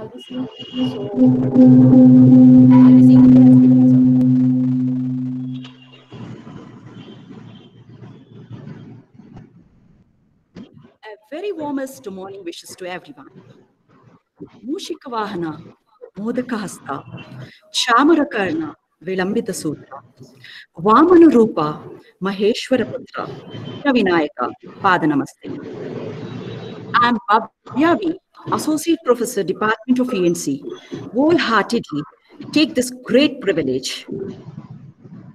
A very warmest morning wishes to everyone. Mushikavahana, Modakahasta, Chamarakarna, Vilambita Sutra, Vamanu Rupa, Maheshwara Putra, Vinayaka, Padanamaste. I'm Bhavyavi, Associate Professor, Department of ENC, wholeheartedly take this great privilege.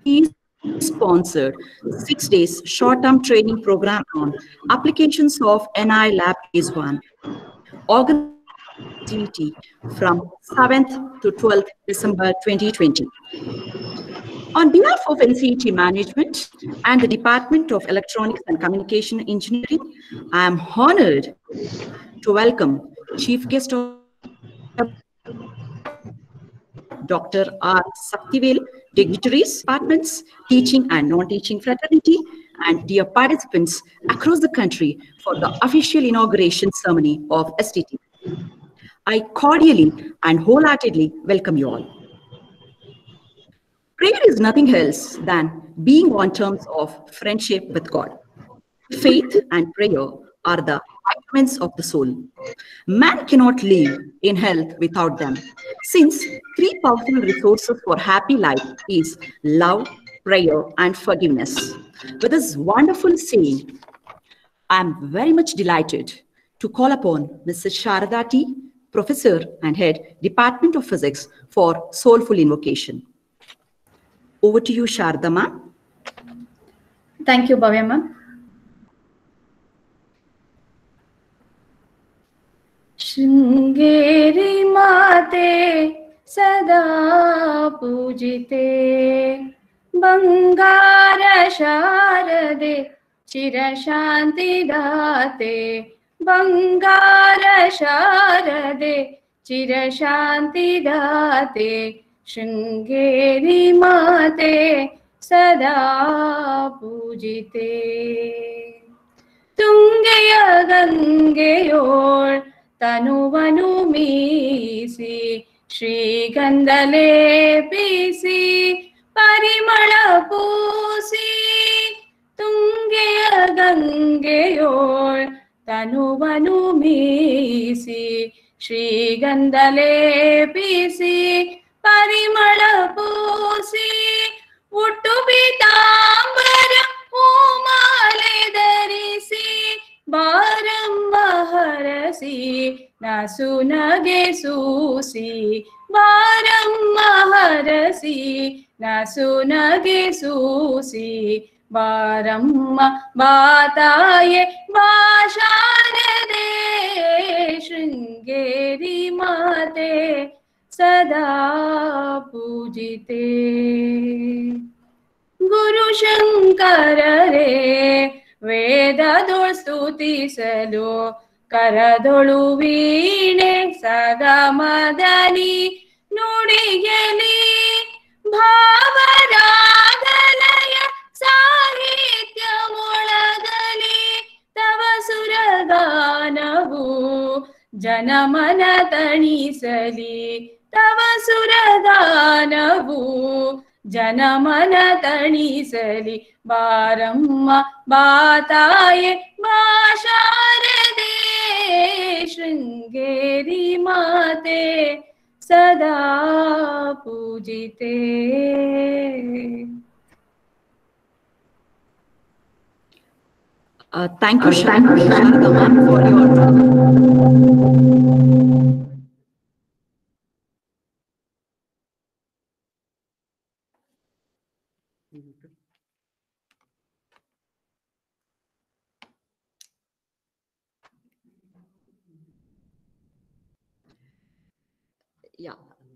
He sponsored 6 days short-term training program on applications of NI Lab Phase 1, organized from 7th to 12th December 2020. On behalf of NCET Management and the Department of Electronics and Communication Engineering, I am honored to welcome Chief Guest of Dr. R. Saktivel, dignitaries, departments, teaching and non-teaching fraternity, and dear participants across the country for the official inauguration ceremony of STT. I cordially and wholeheartedly welcome you all. Prayer is nothing else than being on terms of friendship with God. Faith and prayer are the vitamins of the soul. Man cannot live in health without them, since three powerful resources for happy life is love, prayer, and forgiveness. With this wonderful saying, I am very much delighted to call upon Mrs. Sharada T., Professor and Head, Department of Physics, for soulful invocation. Over to you, Sharada ma'am. Thank you, Bhavya ma'am. Shringeri Mate Sada Pujite Bangara Sharade Chirashanti Date Bangara Sharade Chirashanti Date Shringeri Mate Sada Pujite Tungeya Gangeyol Tanuvanu Misi Shri Gandale Pisi Parimala Pusi Tungeya Gangeyol Tanuvanu Misi Shri Gandale Pisi Parimala Pusi Uttu Pitambara Umale Darisi Baram Maharasi Nasunage Susi Baram Maharasi Nasunage Susi Baram Bataye Basharade Shringeri Mate Sada Pujite Guru Shankara Re Vedadol Stutisalo Karadolu Veene Sagamadani Nudigeli Bhavaraghalaya Sahitya Mulagali Tava Suraganavu Janamana Tanisali Tava Suraganavu Janamana Tanisali Baramma Bataye Basharade Shringeri Mate Sada Pujite. Thank you, Sharada ma'am, for your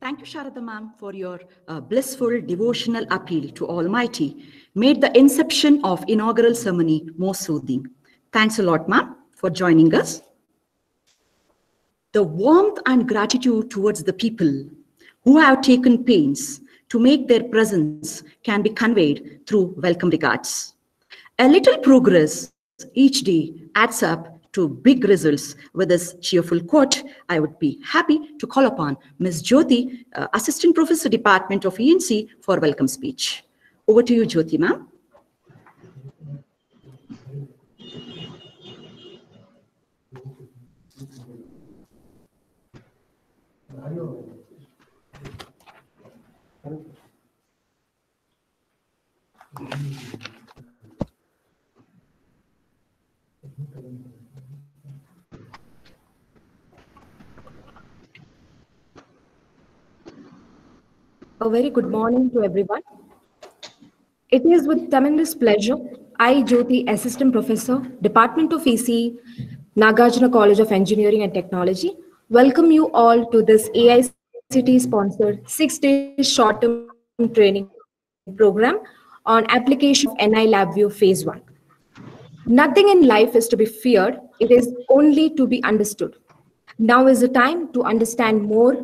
Thank you, Sharada ma'am, for your blissful devotional appeal to Almighty. Made the inception of inaugural ceremony more soothing. Thanks a lot, ma'am, for joining us. The warmth and gratitude towards the people who have taken pains to make their presence can be conveyed through welcome regards. A little progress each day adds up to big results with this cheerful quote, I would be happy to call upon Ms. Jyoti, Assistant Professor, Department of E&C, for welcome speech. Over to you, Jyoti, ma'am. A very good morning to everyone. It is with tremendous pleasure, I, Jyoti, Assistant Professor, Department of ECE, Nagarjuna College of Engineering and Technology, welcome you all to this AICTE-sponsored 6-day short-term training program on application of NI LabVIEW Phase 1. Nothing in life is to be feared, it is only to be understood. Now is the time to understand more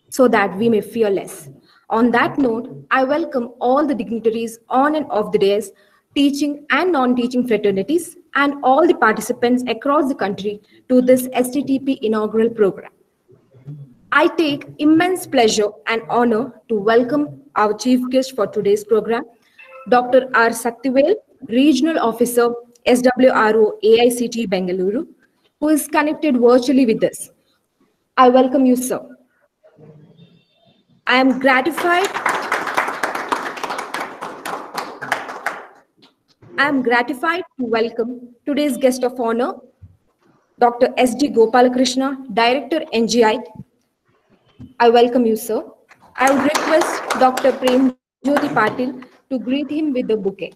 so that we may fear less. On that note, I welcome all the dignitaries on and off the dais, teaching and non-teaching fraternities, and all the participants across the country to this STTP inaugural program. I take immense pleasure and honor to welcome our chief guest for today's program, Dr. R. Saktivel, Regional Officer, SWRO AICTE Bengaluru, who is connected virtually with us. I welcome you, sir. I am gratified to welcome today's guest of honor, Dr. S.D. Gopalakrishna, Director, NGI. I welcome you, sir. I would request Dr. Prem Jyoti Patil to greet him with a bouquet.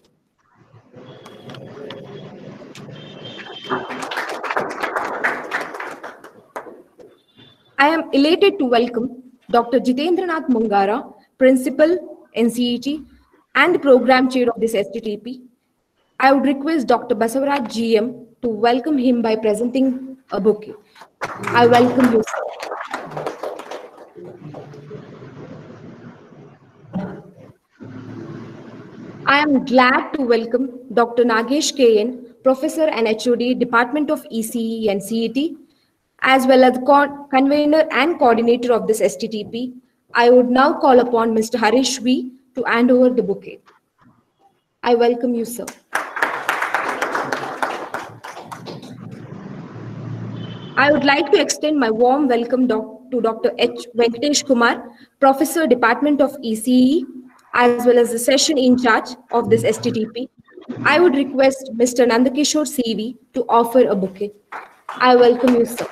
I am elated to welcome Dr. Jitendranath Mungara, Principal, NCET, and Program Chair of this STTP. I would request Dr. Basavaraj GM to welcome him by presenting a bouquet. I welcome you, sir. I am glad to welcome Dr. Nagesh KN, Professor and HOD, Department of ECE and CET, as well as the convener and coordinator of this STTP. I would now call upon Mr. Harish V to hand over the bouquet. I welcome you, sir. I would like to extend my warm welcome to Dr. H. Venkatesh Kumar, Professor, Department of ECE, as well as the session in charge of this STTP. I would request Mr. Nandakishore CV to offer a bouquet. I welcome you, sir.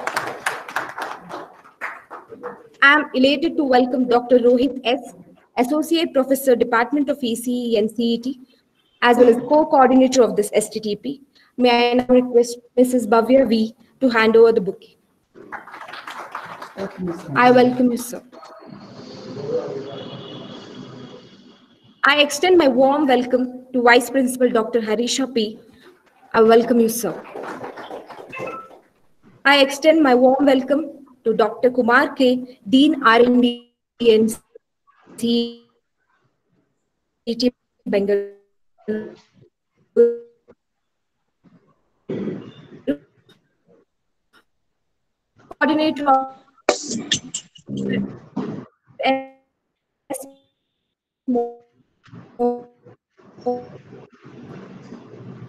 I am elated to welcome Dr. Rohit S., Associate Professor, Department of ECE and CET, as well as co-coordinator of this STTP. May I now request Mrs. Bhavya V to hand over the bouquet. I welcome you, sir. I extend my warm welcome to Vice Principal Dr. Harisha P. I welcome you, sir. I extend my warm welcome to Dr. Kumar K., Dean R&D and CET Bengaluru, coordinator of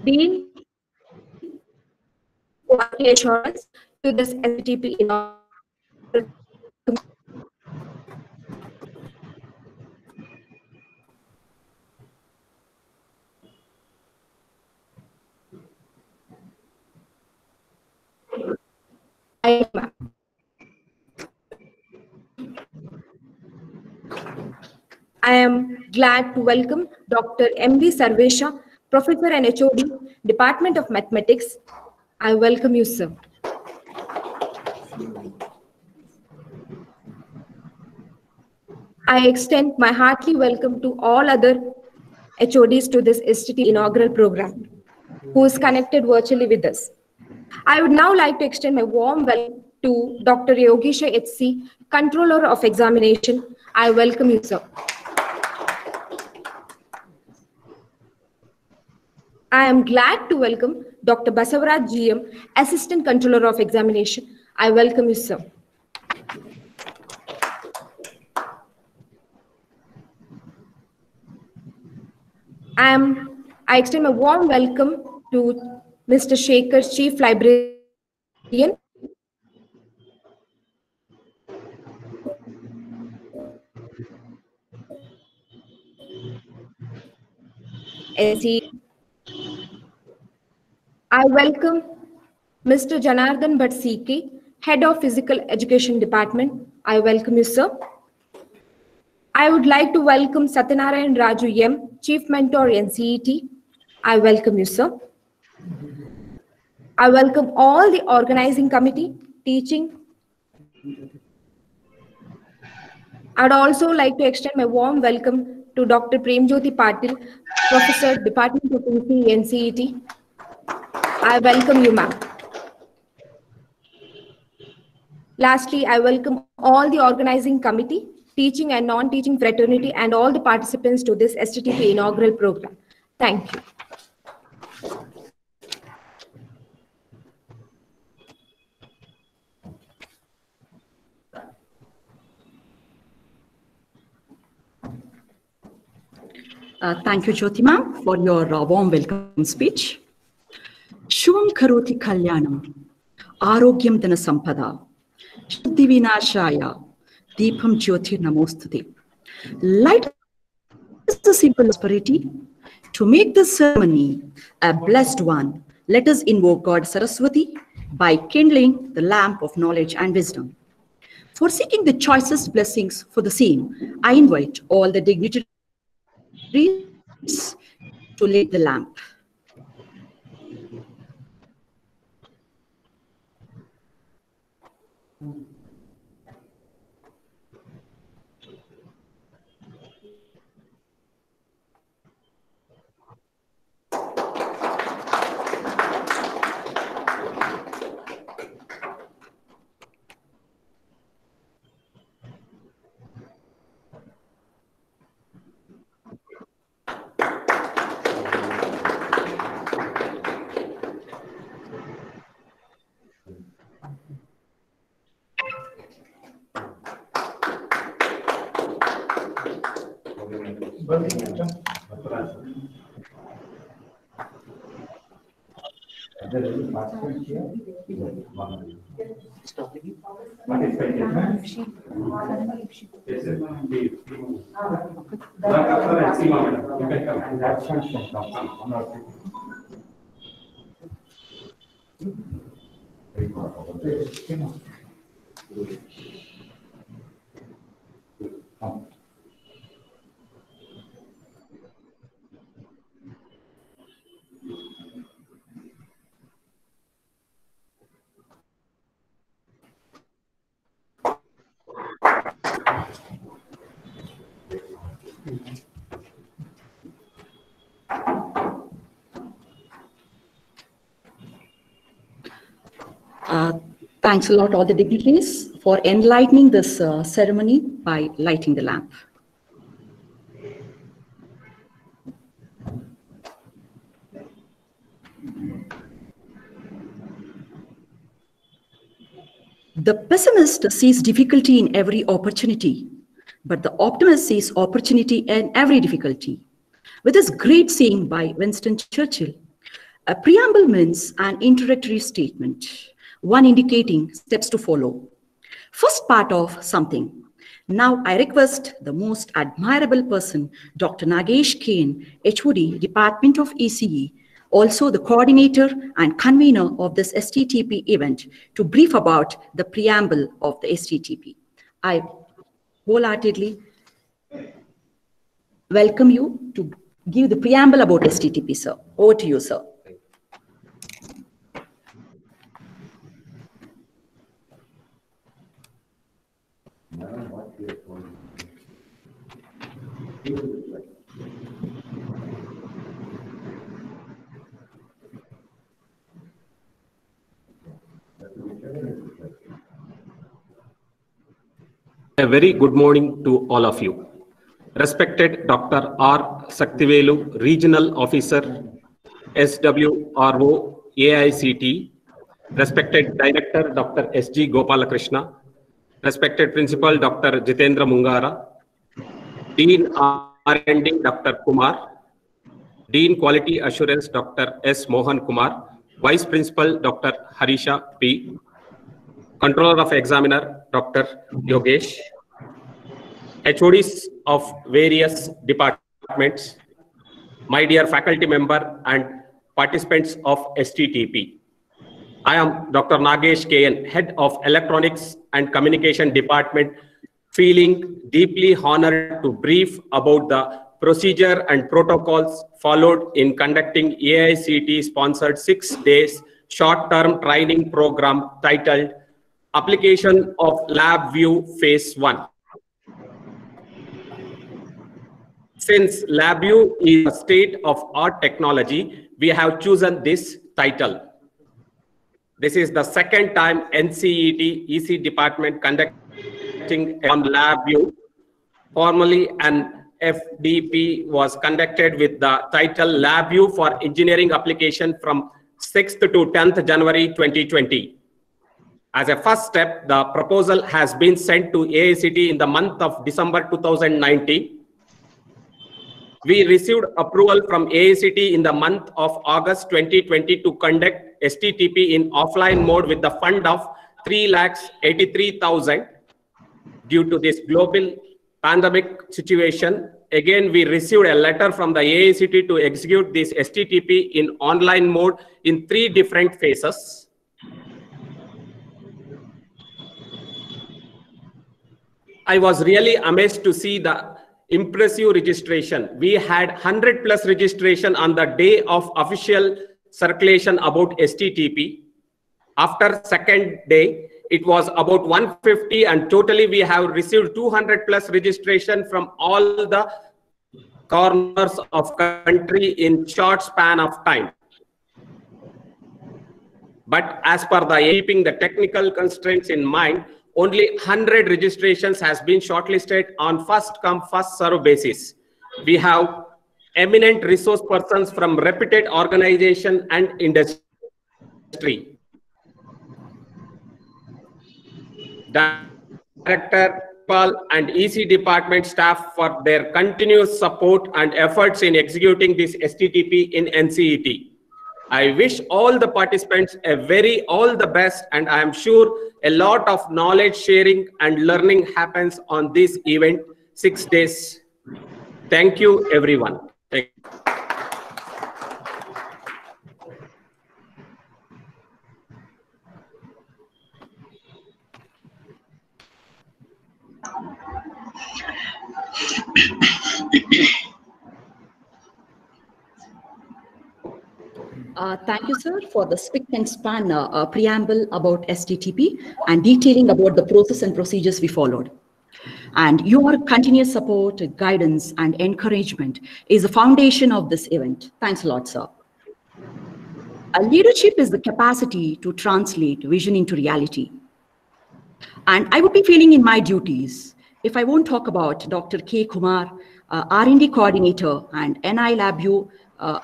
Dean Quality Assurance to this STTP inaugural. I am glad to welcome Dr. M.V. Sarvesha, Professor and HOD, Department of Mathematics. I welcome you, sir. I extend my hearty welcome to all other HODs to this STT inaugural program, who is connected virtually with us. I would now like to extend my warm welcome to Dr. Yogisha HC, Controller of Examination. I welcome you, sir. I am glad to welcome Dr. Basavaraj GM, Assistant Controller of Examination. I welcome you, sir. I extend a warm welcome to Mr. Shekhar, Chief Librarian. I welcome Mr. Janardhan Bhatt CK, Head of Physical Education Department. I welcome you, sir. I would like to welcome Satyanarayan Raju M, Chief Mentor NCET. I welcome you, sir. I welcome all the organizing committee, teaching. I'd also like to extend my warm welcome to Dr. Premjyoti Patil, Professor, Department of NCET. I welcome you, ma'am. Lastly, I welcome all the organizing committee, teaching and non-teaching fraternity, and all the participants to this STTP inaugural program. Thank you. Thank you, Jyoti ma'am, for your warm welcome speech. Shubham karoti kalyanam, arogyam dana sampada, shuddhi vinashaya, deepam jyotir namostute. Light is the simple prosperity. To make this ceremony a blessed one, let us invoke God Saraswati by kindling the lamp of knowledge and wisdom. For seeking the choicest blessings for the same, I invite all the dignitaries to light the lamp. Thanks a lot, all the dignitaries, for enlightening this ceremony by lighting the lamp. The pessimist sees difficulty in every opportunity, but the optimist sees opportunity in every difficulty. With this great saying by Winston Churchill, a preamble means an introductory statement, one indicating steps to follow. First part of something. Now I request the most admirable person, Dr. Nagesh Kane, HOD, Department of ECE, also the coordinator and convener of this STTP event, to brief about the preamble of the STTP. I wholeheartedly welcome you to give the preamble about STTP, sir. Over to you, sir. A very good morning to all of you. Respected Dr. R. Saktivelu, Regional Officer, SWRO, AICT, respected Director Dr. S.G. Gopalakrishna, respected Principal Dr. Jitendra Mungara, Dean R&D Dr. Kumar, Dean Quality Assurance Dr. S. Mohan Kumar, Vice Principal Dr. Harisha P, Controller of Examiner Dr. Yogesh, HODs of various departments, my dear faculty member and participants of STTP. I am Dr. Nagesh KN, Head of Electronics and Communication Department, feeling deeply honored to brief about the procedure and protocols followed in conducting AICT-sponsored 6 days short-term training program titled Application of LabVIEW Phase 1. Since LabVIEW is a state-of-art technology, we have chosen this title. This is the second time NCET EC department conducting on LabVIEW. Formerly, an FDP was conducted with the title LabVIEW for Engineering Application from 6th to 10th January 2020. As a first step, the proposal has been sent to AICT in the month of December 2019. We received approval from AICT in the month of August 2020 to conduct STTP in offline mode with the fund of 3,83,000 due to this global pandemic situation. Again, we received a letter from the AICT to execute this STTP in online mode in 3 different phases. I was really amazed to see the impressive registration. We had 100+ registration on the day of official circulation about STTP. After second day, it was about 150, and totally we have received 200+ registration from all the corners of country in short span of time. But as per the keeping the technical constraints in mind, only 100 registrations has been shortlisted on first come first serve basis. We have eminent resource persons from reputed organization and industry. Director and EC department staff for their continuous support and efforts in executing this STTP in NCET. I wish all the participants all the best, and I am sure a lot of knowledge sharing and learning happens on this event 6 days. Thank you, everyone. Thank you. Thank you, sir, for the spick and span preamble about STTP and detailing about the process and procedures we followed. And your continuous support, guidance, and encouragement is the foundation of this event. Thanks a lot, sir. Leadership is the capacity to translate vision into reality. And I would be failing in my duties if I won't talk about Dr. K. Kumar, R&D coordinator and NI LabVIEW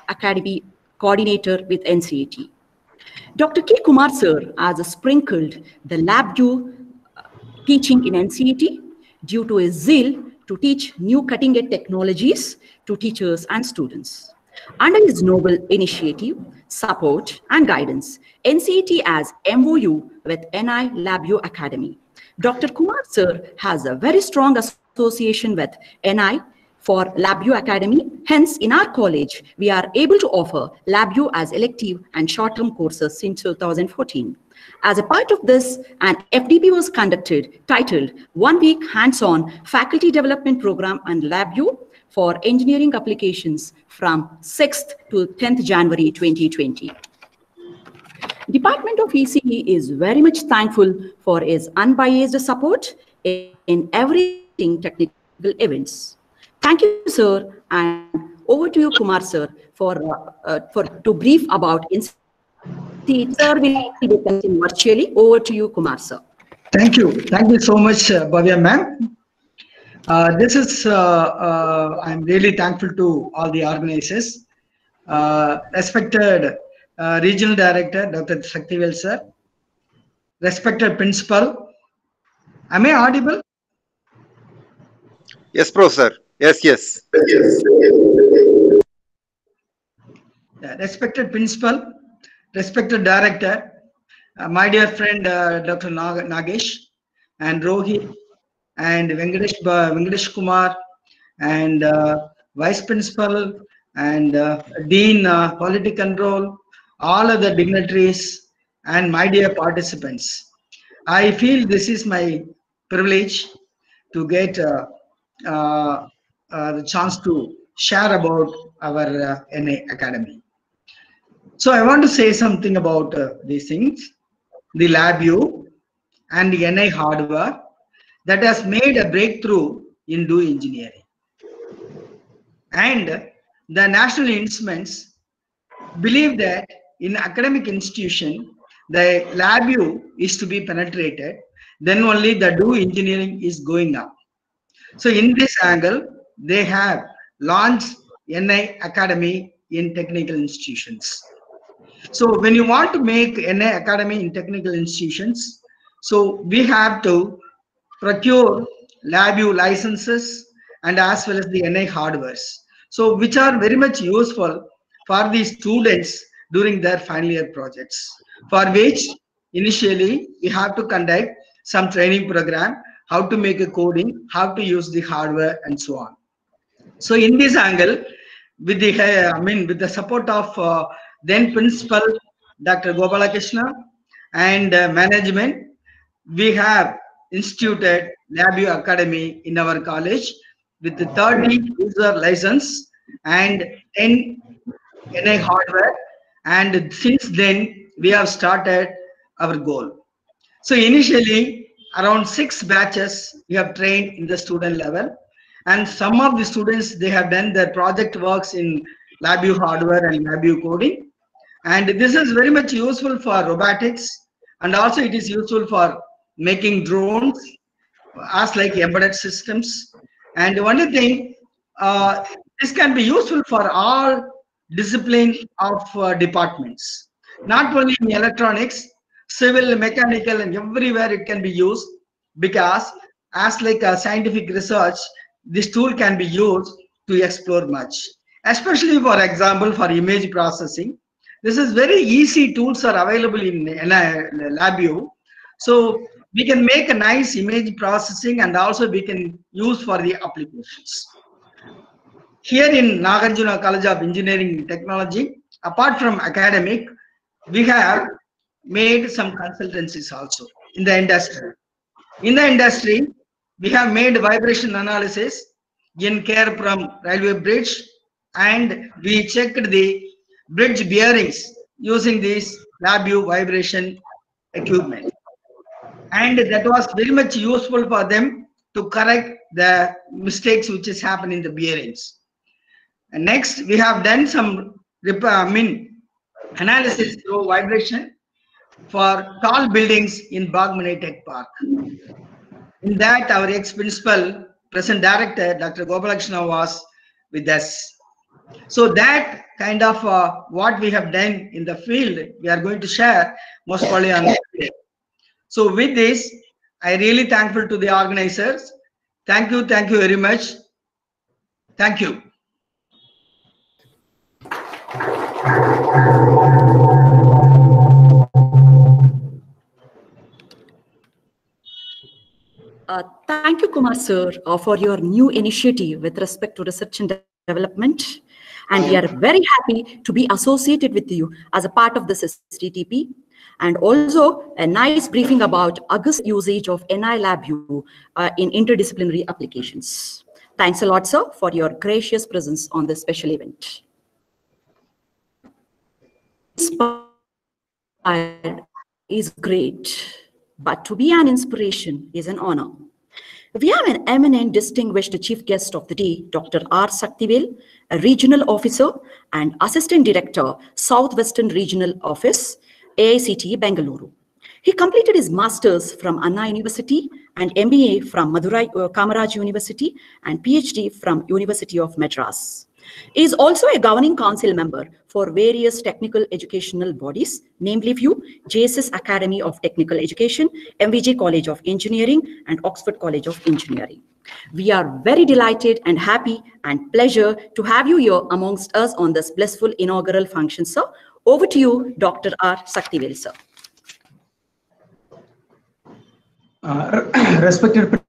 Academy coordinator with NCET. Dr. K. Kumar sir has sprinkled the LabVIEW teaching in NCET due to his zeal to teach new cutting-edge technologies to teachers and students. Under his noble initiative, support, and guidance, NCET has MOU with NI LabVIEW Academy. Dr. Kumar sir has a very strong association with NI for LabVIEW Academy. Hence, in our college, we are able to offer LabVIEW as elective and short-term courses since 2014. As a part of this, an FDP was conducted titled 1 Week Hands-on Faculty Development Program and LabVIEW for Engineering Applications from 6th to 10th January 2020. Department of ECE is very much thankful for its unbiased support in everything technical events. Thank you, sir, and over to you, Kumar, sir, to brief about NCET. Sir, we will be continuing virtually. Over to you, Kumar, sir. Thank you so much, Bhavya ma'am. I'm really thankful to all the organizers respected Regional Director, Dr. Shaktivel sir, respected Principal. Am I audible? Yes, Professor. Yes, yes. Respected Principal, respected Director, my dear friend Dr. Nagesh and Rohit and Venkatesh Kumar and Vice Principal and Dean Quality Control, all other dignitaries and my dear participants. I feel this is my privilege to get the chance to share about our NI Academy. So I want to say something about these things, the LabVIEW and the NI hardware that has made a breakthrough in do engineering. And the national instruments believe that in academic institution, the LabVIEW is to be penetrated, then only the do engineering is going up. So in this angle, they have launched NI Academy in technical institutions. So when you want to make NI Academy in technical institutions, so we have to procure LabVIEW licenses and as well as the NI hardwares. So which are very much useful for the students during their final year projects, for which initially we have to conduct some training program, how to make a coding, how to use the hardware and so on. So in this angle, with the with the support of then Principal Dr. Gopalakrishna and management, we have instituted LabVIEW Academy in our college with the 30 user license and 10 NI hardware, and since then we have started our goal. So initially around 6 batches we have trained in the student level, and some of the students, they have done their project works in LabVIEW hardware and LabVIEW coding, and this is very much useful for robotics, and also it is useful for making drones as like embedded systems. And one thing, this can be useful for all discipline of departments, not only in electronics, civil, mechanical, and everywhere it can be used, because as like a scientific research, this tool can be used to explore much, especially for example for image processing. This is very easy, tools are available in LabVIEW, so we can make a nice image processing, and also we can use for the applications. Here in Nagarjuna College of Engineering and Technology, apart from academic, we have made some consultancies also in the industry. In the industry, we have made vibration analysis in care from railway bridge, and we checked the bridge bearings using this LabVIEW vibration equipment. And that was very much useful for them to correct the mistakes which is happening in the bearings. And next, we have done some analysis through vibration for tall buildings in Bagmani Tech Park. In that, our ex-principal, present director, Dr. Gopalakrishna was with us. So that kind of what we have done in the field, we are going to share most probably on today. So with this, I really thankful to the organizers. Thank you very much. Thank you. Thank you, Kumar sir, for your new initiative with respect to research and development. And we are very happy to be associated with you as a part of this STTP. And also a nice briefing about august usage of NI LabVIEW in interdisciplinary applications. Thanks a lot, sir, for your gracious presence on this special event. Inspired is great, but to be an inspiration is an honor. We have an eminent distinguished chief guest of the day, Dr. R. Shaktivel, a regional officer and assistant director, Southwestern Regional Office, AICTE Bengaluru. He completed his master's from Anna University and MBA from Madurai Kamaraj University and PhD from University of Madras. He is also a governing council member for various technical educational bodies, namely few JSS Academy of Technical Education, MVJ College of Engineering, and Oxford College of Engineering. We are very delighted and happy and pleasure to have you here amongst us on this blissful inaugural function, sir. Over to you, Dr. R. Saktivel, sir. Respected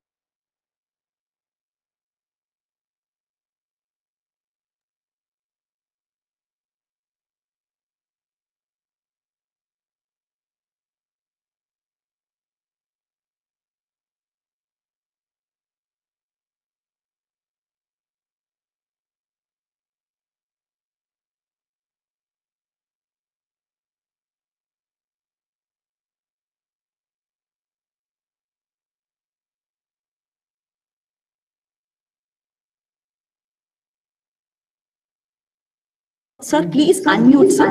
Sir, please unmute, sir.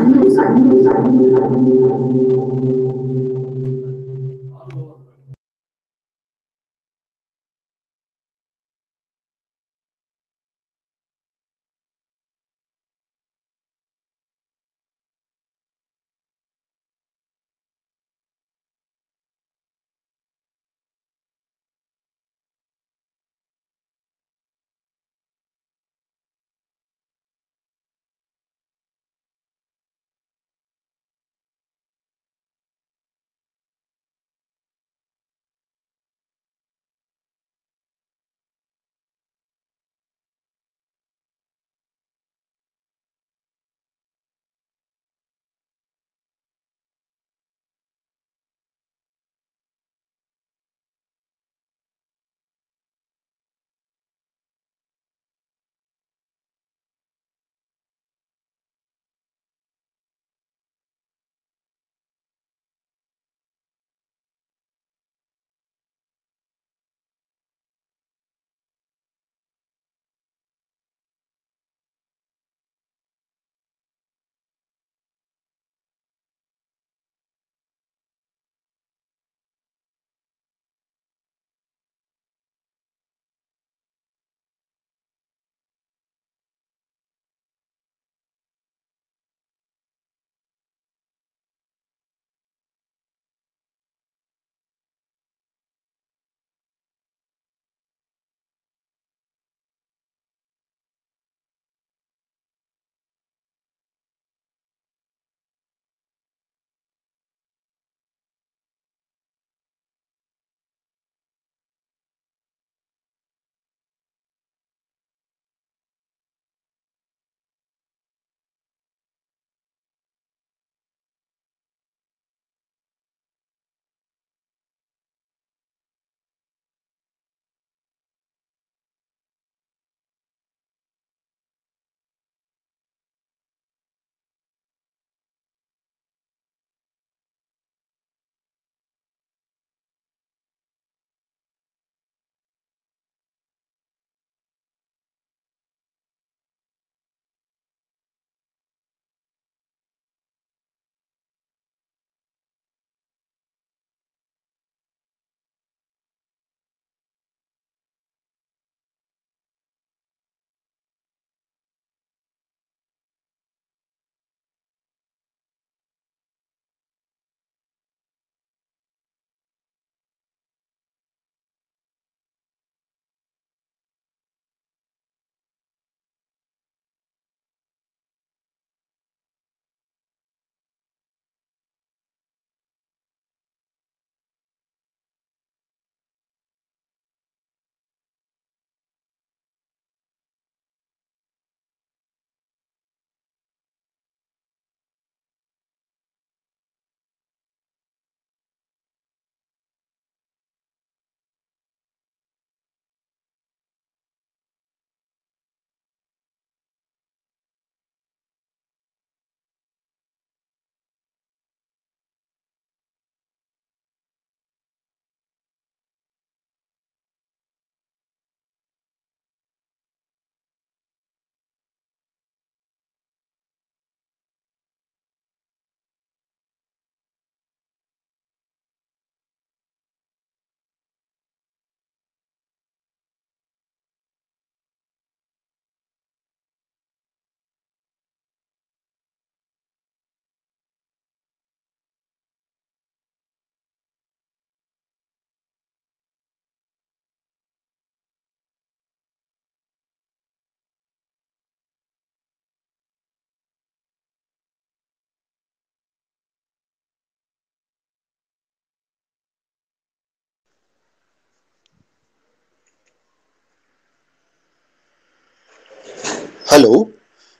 Hello,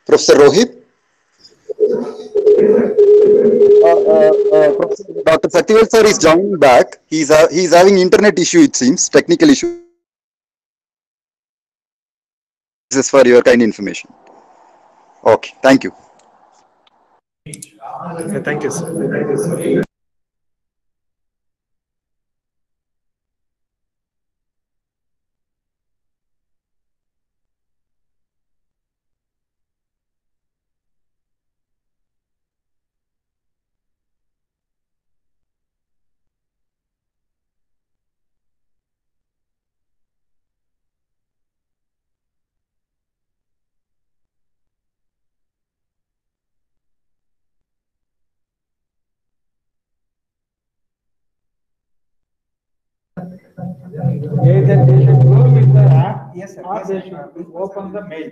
Professor Rohit. Dr. Satyavel sir is joining back. He's having internet issue, it seems, technical issue. This is for your kind information. Okay, thank you. Thank you, sir. Either they should go with the app, yes, sir, or they should open the mail.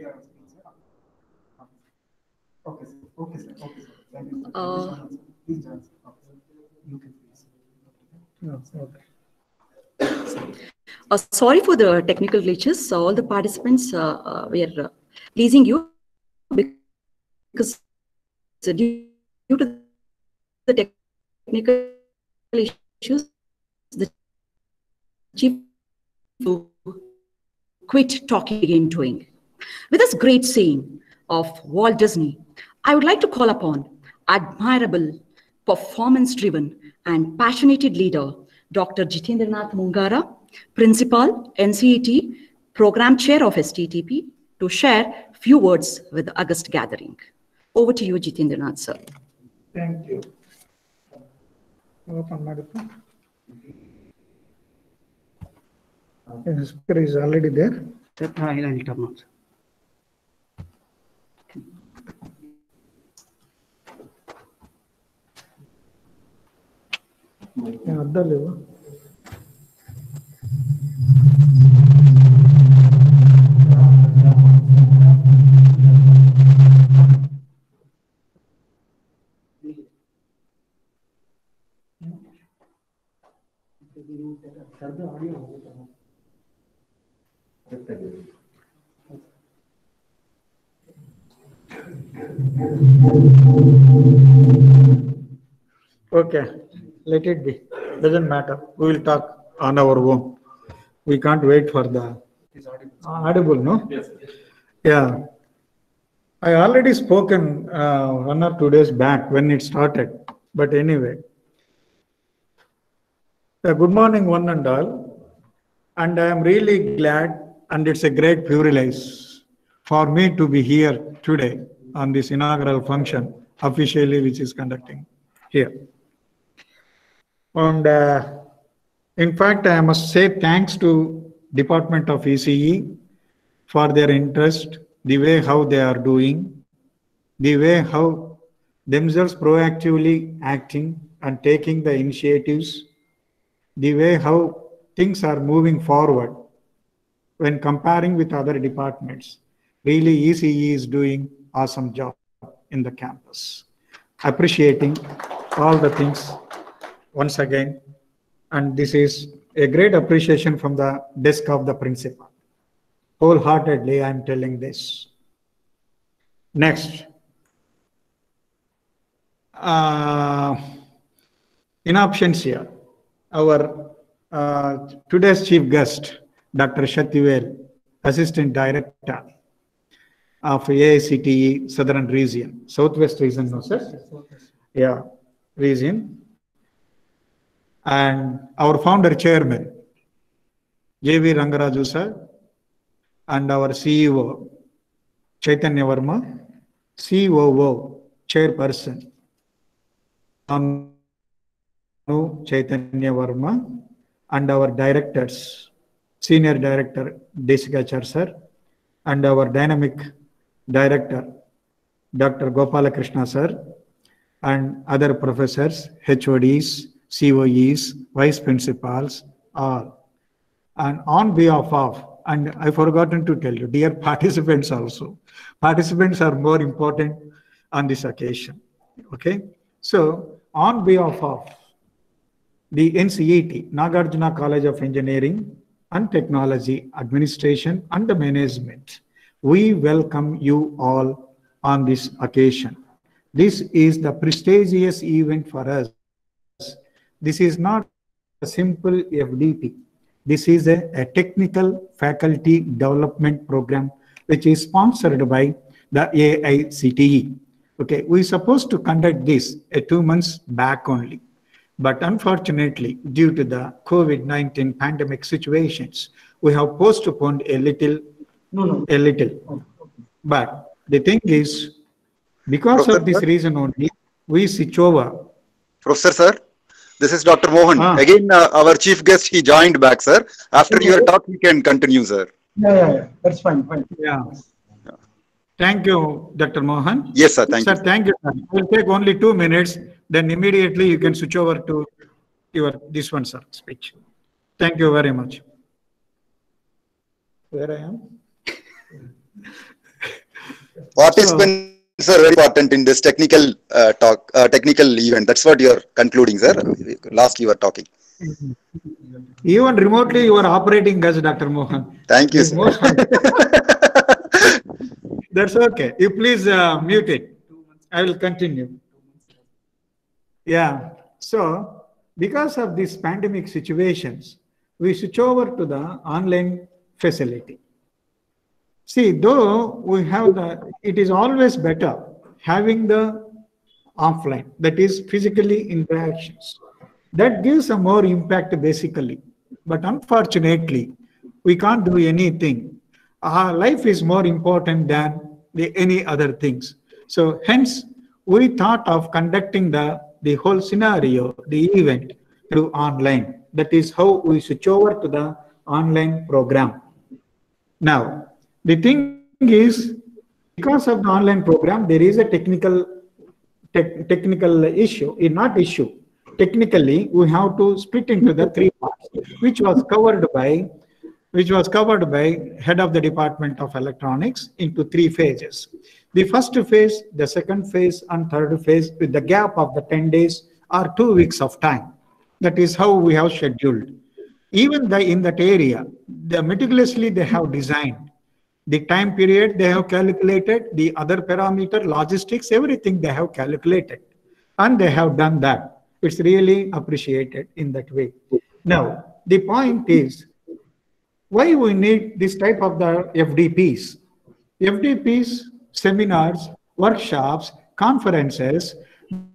Okay, sir. Okay, sir. Okay, sir. Thank you, sir. Please join, sir. Okay. You can please. No, okay. Sorry for the technical glitches. All the participants were pleasing you because due to the technical issues, the chief to quit talking again doing. With this great saying of Walt Disney, I would like to call upon admirable, performance-driven, and passionate leader, Dr. Jitendranath Mungara, Principal, NCET, Program Chair of STTP, to share few words with the August gathering. Over to you, Jitendranath, sir. Thank you. Open microphone. The speaker is already there. I'll turn on. అర్థం లేవు. Okay, let it be. Doesn't matter. We will talk on our own. We can't wait for the audible, no? Yes. Yeah. I already spoken 1 or 2 days back when it started. But anyway, good morning, one and all. And I am really glad, and it's a great privilege for me to be here today on this inaugural function officially, which is conducting here. And in fact, I must say thanks to Department of ECE for their interest, the way how they are doing, the way how themselves proactively acting and taking the initiatives, the way how things are moving forward when comparing with other departments. Really, ECE is doing awesome job in the campus. Appreciating all the things once again, and this is a great appreciation from the desk of the principal. Wholeheartedly, I am telling this. Next. In absentia, our today's chief guest, Dr. Satyavel, Assistant Director of AICTE Southern Region, Southwest Region, no sir? Yeah, region. And our founder chairman, J.V. Rangaraju sir, and our CEO, Chaitanya Verma, COO, chairperson, Chaitanya Verma, and our directors, Senior Director, Desikachar sir, and our dynamic director, Dr. Gopalakrishna sir, and other professors, HODs, COEs, vice principals, all. And on behalf of, and I forgotten to tell you, dear participants also. Participants are more important on this occasion. Okay. So on behalf of the NCET, Nagarjuna College of Engineering and Technology Administration and the Management, We welcome you all on this occasion. This is the prestigious event for us. This is not a simple FDP. This is a technical faculty development program which is sponsored by the AICTE. Okay, we supposed to conduct this 2 months back only. But unfortunately, due to the COVID-19 pandemic situations, we have postponed a little. But the thing is, because Professor, of this reason only, we switch over. Professor, sir, this is Dr. Mohan. Again, our chief guest, he joined back, sir. After your talk, you can continue, sir. Yeah. That's fine. Yeah. Thank you, Dr. Mohan. Yes, sir. Thank you. Sir, thank you. Sir. It will take only 2 minutes. Then immediately you can switch over to this one, sir, speech. Thank you very much. Where I am? Participants are very important in this technical technical event. That's what you're concluding, sir. Last you were talking. Even remotely, you are operating as Dr. Mohan. Thank you, sir. That's okay. You please mute it. I will continue. Yeah. So, because of these pandemic situations, we switch over to the online facility. See, though we have it is always better having the offline, that is physically interactions. That gives a more impact basically. But unfortunately, we can't do anything. Our life is more important than any other things. So hence, we thought of conducting the whole scenario, the event through online. That is how we switch over to the online program. Now, the thing is, because of the online program, there is a technical issue, not issue. Technically, we have to split into the 3 parts, which was covered by head of the Department of Electronics into 3 phases. The first phase, the second phase, and third phase with the gap of the 10 days or 2 weeks of time. That is how we have scheduled. Even in that area, meticulously they have designed. The time period they have calculated, the other parameter, logistics, everything they have calculated. And they have done that. It's really appreciated in that way. Now, the point is, why we need this type of the FDPs? FDPs, seminars, workshops, conferences,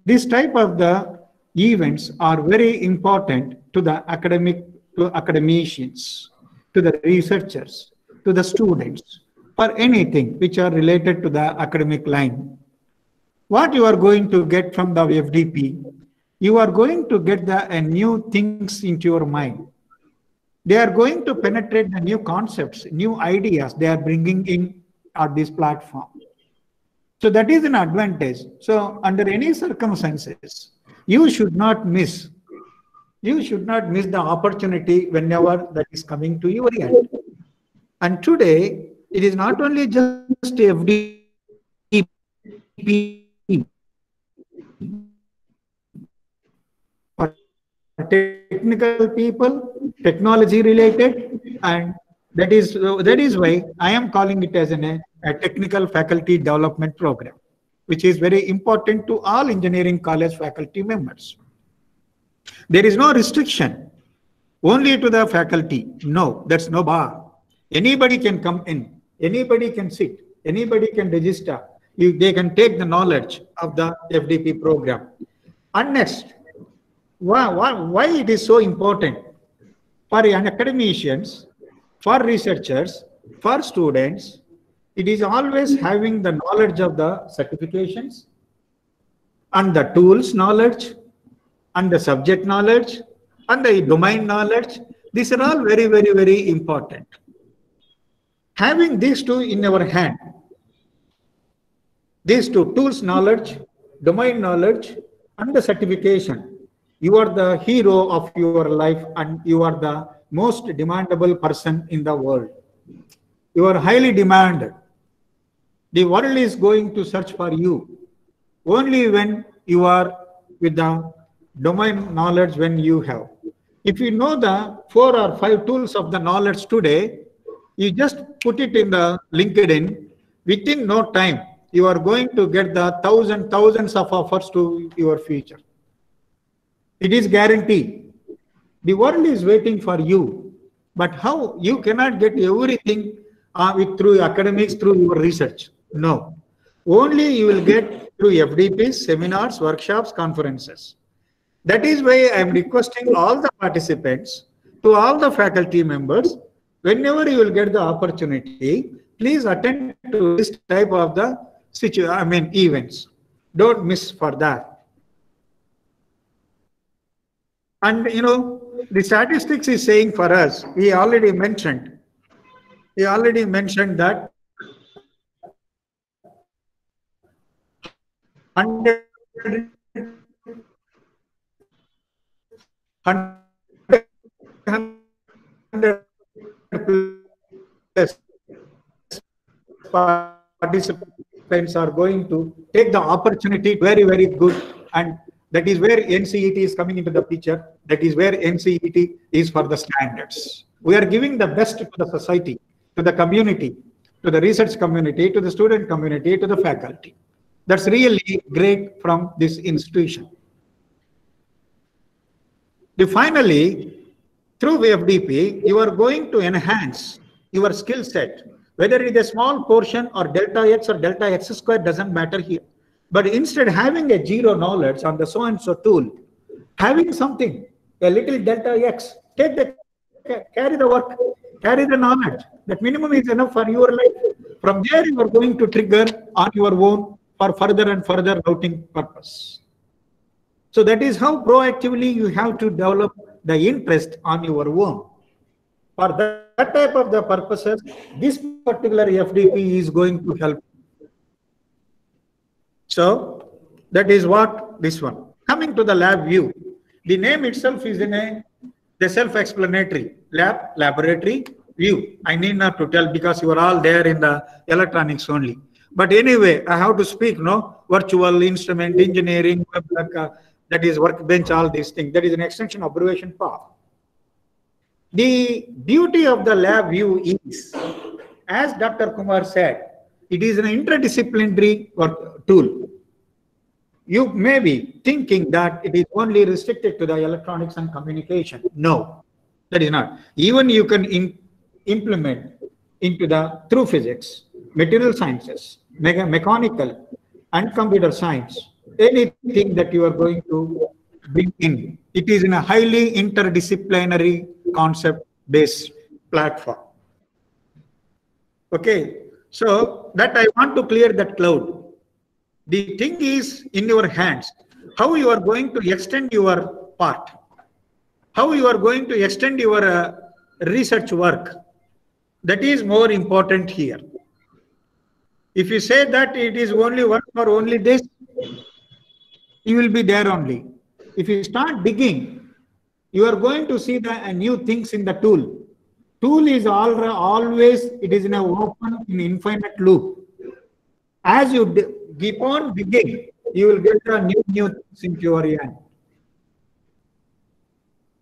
this type of the events are very important to the academicians, to the researchers, to the students, or anything which are related to the academic line. What you are going to get from the FDP, you are going to get the new things into your mind. They are going to penetrate the new concepts, new ideas they are bringing in at this platform. So that is an advantage. So under any circumstances, you should not miss the opportunity whenever that is coming to your end. And today, it is not only just FDP, but technical people, technology related, and that is why I am calling it as a technical faculty development program, which is very important to all engineering college faculty members. There is no restriction only to the faculty. No, that's no bar. Anybody can come in, anybody can sit, anybody can register. They can take the knowledge of the FDP program. And next, why it is so important for academicians, for researchers, for students? It is always having the knowledge of the certifications and the tools knowledge and the subject knowledge and the domain knowledge. These are all very, very, very important. Having these two in our hand, these two, tools knowledge, domain knowledge, and the certification, you are the hero of your life and you are the most demandable person in the world. You are highly demanded. The world is going to search for you only when you are with the domain knowledge when you have. If you know the 4 or 5 tools of the knowledge today, You just put it in the LinkedIn. Within no time, you are going to get the thousands of offers to your future. It is guaranteed. The world is waiting for you. But how? You cannot get everything through academics, through your research. No. Only you will get through FDPs, seminars, workshops, conferences. That is why I am requesting all the participants, to all the faculty members, whenever you will get the opportunity, please attend to this type of the events. Don't miss for that. And the statistics is saying for us, he already mentioned that 100 plus participants are going to take the opportunity very, very good. And that is where NCET is coming into the picture. That is where NCET is for the standards. We are giving the best to the society, to the community, to the research community, to the student community, to the faculty. That's really great from this institution. Finally, through FDP, you are going to enhance your skill set. Whether it is a small portion or delta X or delta X square doesn't matter here. But instead having a zero knowledge on the so-and-so tool, having something, a little delta X, carry the work, carry the knowledge. That minimum is enough for your life. From there, you are going to trigger on your own for further and further routing purpose. So that is how proactively you have to develop the interest on your own. For that type of the purposes, this particular FDP is going to help. So that is what this one. Coming to the lab view, the name itself is the self-explanatory laboratory view. I need not to tell because you are all there in the electronics only. But anyway, I have to speak, virtual instrument engineering, that is workbench, all these things. That is an extension observation path. The beauty of the lab view is, as Dr. Kumar said, it is an interdisciplinary tool. You may be thinking that it is only restricted to the electronics and communication. No, that is not. Even you can implement into through physics, material sciences, mechanical and computer science, anything that you are going to bring in. It is in a highly interdisciplinary concept-based platform. Okay, so that I want to clear that cloud. The thing is in your hands, how you are going to extend your part, how you are going to extend your research work. That is more important here. If you say that it is only work for only this, you will be there only. If you start digging, you are going to see the new things in the tool. Tool is always, it is in an open, infinite loop. As you keep on digging, you will get the new things into your hand.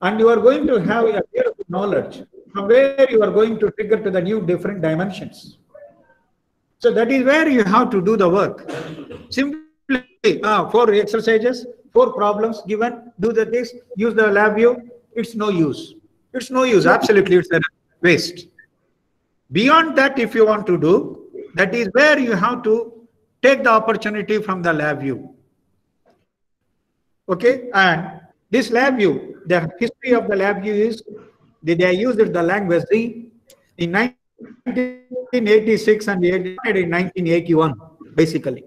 And you are going to have a beautiful knowledge from where you are going to trigger to the new different dimensions. So that is where you have to do the work. Simply 4 exercises, 4 problems given, do this, use the lab view. It's no use. It's no use. Absolutely, it's a waste. Beyond that, if you want to do, that is where you have to take the opportunity from the lab view. Okay, and this lab view, the history of the lab view is they used the language in 1986 and in 1981, basically,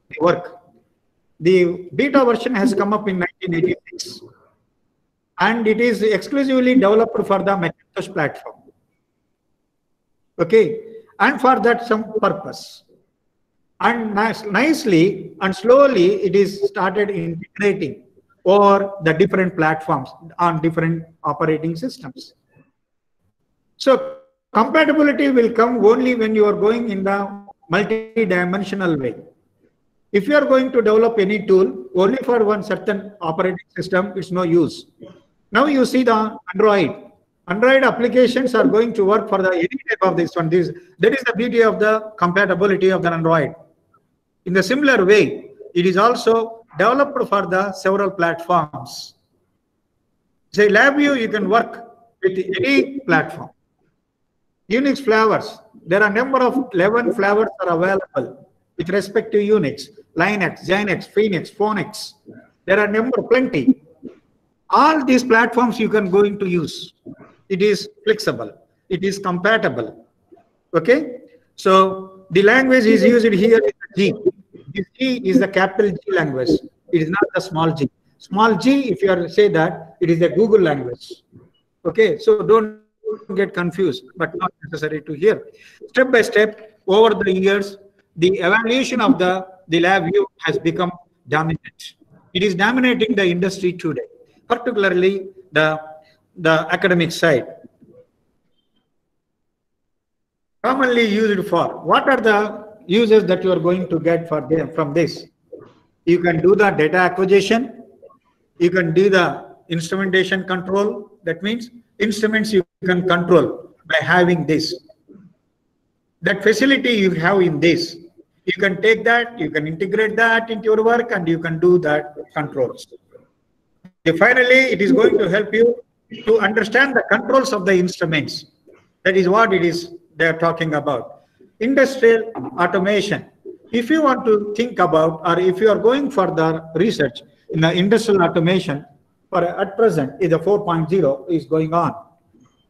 the work. The beta version has come up in 1986, and it is exclusively developed for the Macintosh platform. Okay, and for that some purpose. And nicely and slowly it is started integrating over the different platforms on different operating systems. So compatibility will come only when you are going in the multi-dimensional way. If you are going to develop any tool only for one certain operating system, it's no use. Now you see the Android. Android applications are going to work for the any type of this one. That is the beauty of the compatibility of the Android. In the similar way, it is also developed for the several platforms. Say LabVIEW, you can work with any platform. Unix flavors, there are number of 11 flavors are available with respect to Unix, Linux, Linux, Phoenix, Phoenix. There are number plenty. All these platforms you can go into use. It is flexible. It is compatible. Okay. So the language is used here is G. This G is the capital G language. It is not the small g. Small g, if you are say that, it is a Google language. Okay. So don't get confused, but not necessary to hear. Step by step, over the years, the evaluation of the LabVIEW has become dominant. It is dominating the industry today, particularly the academic side. Commonly used for, what are the uses that you are going to get from this? You can do the data acquisition. You can do the instrumentation control. That means instruments you can control by having this. That facility you have in this, you can take that, you can integrate that into your work, and you can do that controls. Finally, it is going to help you to understand the controls of the instruments. That is what it is they are talking about. Industrial automation. If you want to think about, or if you are going for the research in the industrial automation, for at present is the 4.0 is going on.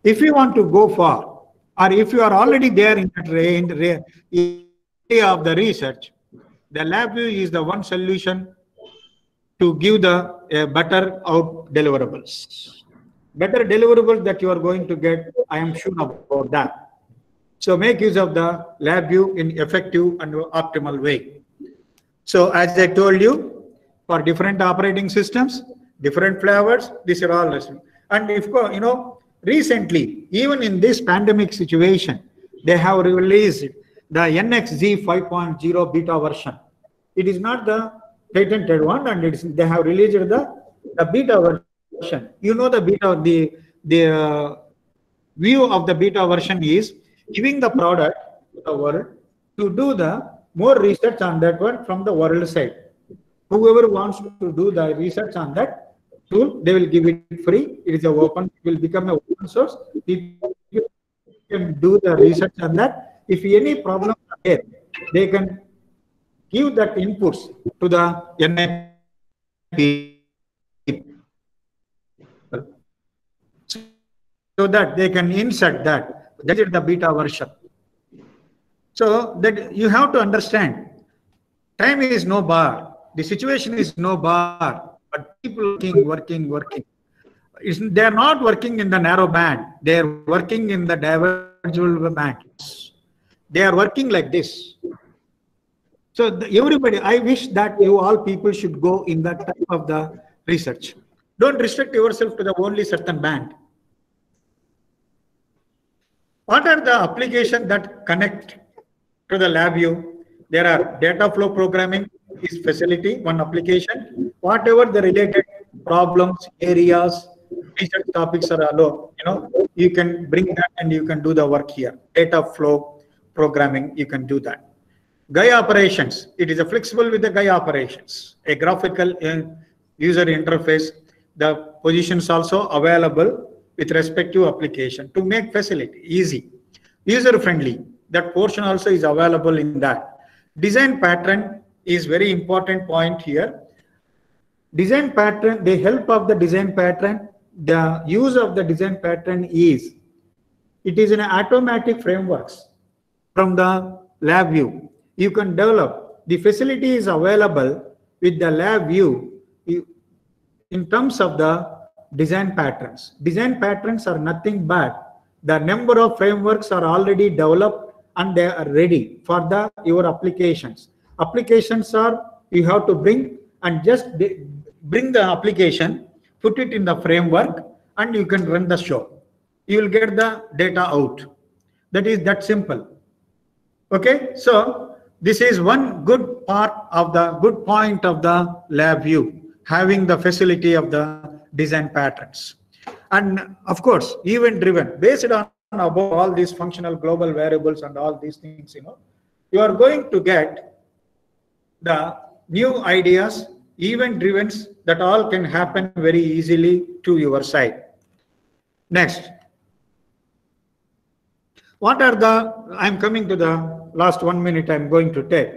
If you want to go for, or if you are already there in that area of the research, the LabVIEW is the one solution to give the better out deliverables. Better deliverables that you are going to get, I am sure about that. So make use of the LabVIEW in effective and optimal way. So as I told you, for different operating systems, different flavors, these are all listening. And if you know, recently, even in this pandemic situation, they have released the NXZ 5.0 beta version. It is not the patented one, and they have released the beta version. You know, the beta, the view of the beta version is giving the product to the world to do the more research on that one from the world side. Whoever wants to do the research on that tool, they will give it free. It is open, it will become an open source. People can do the research on that. If any problem are there, they can give that inputs to the NIP so that they can insert that. That is the beta version. So that you have to understand, time is no bar. The situation is no bar, but people working. They are not working in the narrow band. They are working in the divergent bands. They are working like this. So everybody, I wish that you all people should go in that type of the research. Don't restrict yourself to the only certain band. What are the applications that connect to the LabVIEW? There are data flow programming is facility, one application. Whatever the related problems, areas, research topics are allowed, you can bring that and you can do the work here. Data flow programming, you can do that. GUI operations, it is a flexible with the GUI operations. A graphical user interface, the positions also available with respect to application to make facility easy, user friendly. That portion also is available in that. Design pattern is very important point here. Design pattern, the help of the design pattern, the use of the design pattern is, it is an automatic frameworks from the LabVIEW. You can develop, the facility is available with the LabVIEW in terms of the design patterns. Design patterns are nothing but the number of frameworks are already developed and they are ready for your applications. Applications are, you have to bring and just bring the application, put it in the framework, and you can run the show. You will get the data out. That is that simple. Okay, so this is one good part of the good point of the LabVIEW, having the facility of the design patterns. And of course, event driven, based on above all these functional global variables and all these things, you are going to get the new ideas, event driven, that all can happen very easily to your side. Next. What are the, I'm coming to the last 1 minute I'm going to take.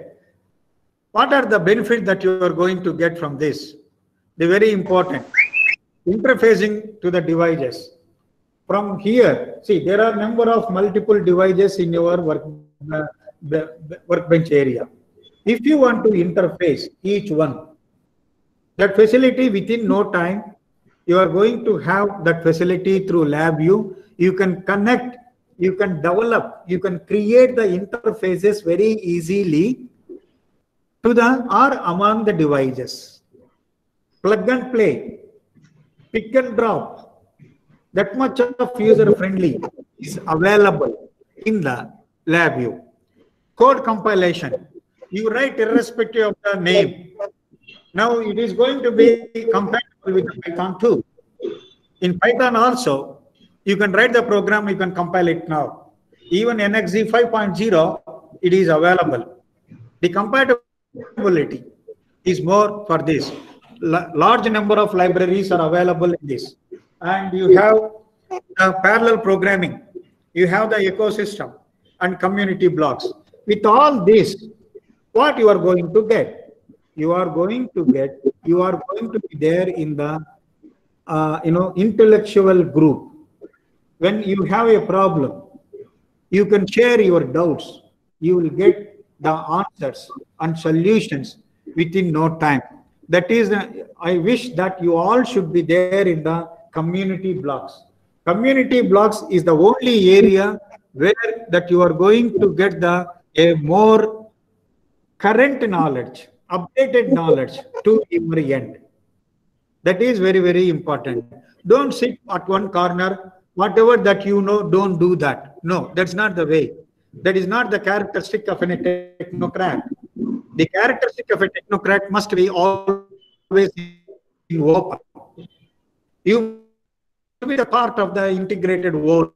What are the benefits that you are going to get from this? The very important, interfacing to the devices. From here, see, there are number of multiple devices in your workbench area. If you want to interface each one, that facility within no time, you are going to have that facility through LabVIEW. You can connect, you can develop, you can create the interfaces very easily to the or among the devices. Plug and play, pick and drop, that much of user friendly is available in the LabVIEW. Code compilation, you write irrespective of the name. Now it is going to be compatible with Python too. In Python also, you can write the program, you can compile it now. Even NXE 5.0, it is available. The compatibility is more for this. Large number of libraries are available in this. And you have parallel programming. You have the ecosystem and community blocks. With all this, what you are going to get? You are going to be there in the intellectual group. When you have a problem, you can share your doubts. You will get the answers and solutions within no time. That is, I wish that you all should be there in the community blocks. Community blocks is the only area where that you are going to get a more current knowledge, updated knowledge to your end. That is very, very important. Don't sit at one corner. Whatever that you know, don't do that. No, that's not the way. That is not the characteristic of a technocrat. The characteristic of a technocrat must be always in open. You must be the part of the integrated world.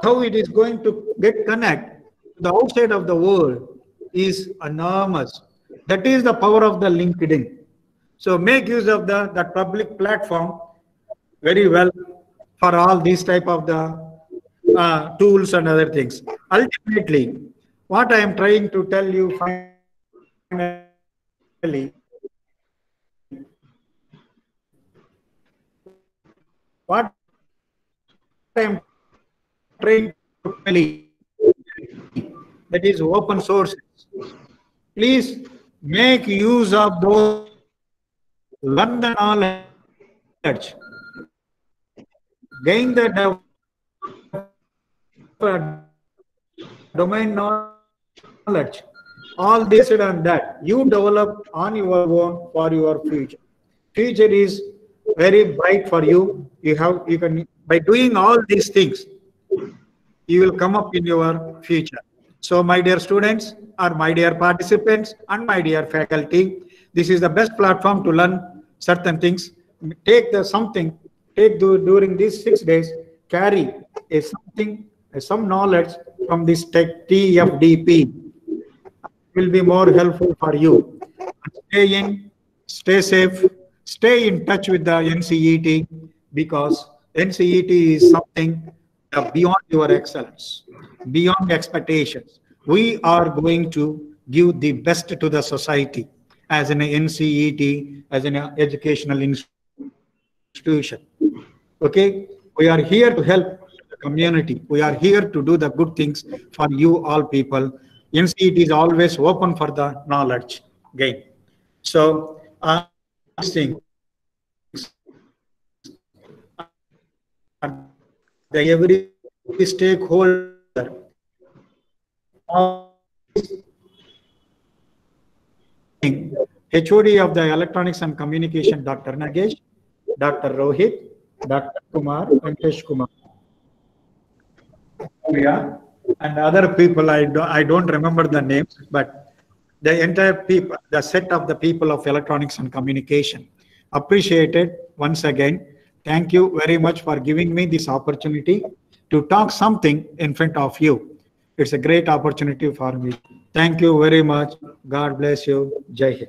How it is going to get connect to the outside of the world is enormous. That is the power of the LinkedIn. So make use of that public platform very well for all these type of the tools and other things. Ultimately, what I am trying to tell you finally, what I am trying to tell you, that is open source. Please make use of those, learn the knowledge, gain the domain knowledge, all this and that. You develop on your own for your future. Future is very bright for you. You can, by doing all these things, you will come up in your future. So my dear students, or my dear participants, and my dear faculty, this is the best platform to learn certain things. Take during these 6 days, carry some knowledge from this TFDP. Will be more helpful for you. Stay safe, stay in touch with the NCET, because NCET is something beyond your excellence, beyond expectations. We are going to give the best to the society as an NCET, as an educational institution. Okay, we are here to help the community. We are here to do the good things for you all people. NCET is always open for the knowledge gain. So, every stakeholder, HOD of the Electronics and Communication, Dr. Nagesh, Dr. Rohit, Dr. Kumar, Venkatesh Kumar. Priya, and other people, I don't remember the names, but the entire people, the set of the people of electronics and communication. Appreciated once again. Thank you very much for giving me this opportunity to talk something in front of you. It's a great opportunity for me. Thank you very much. God bless you. Jai Hind.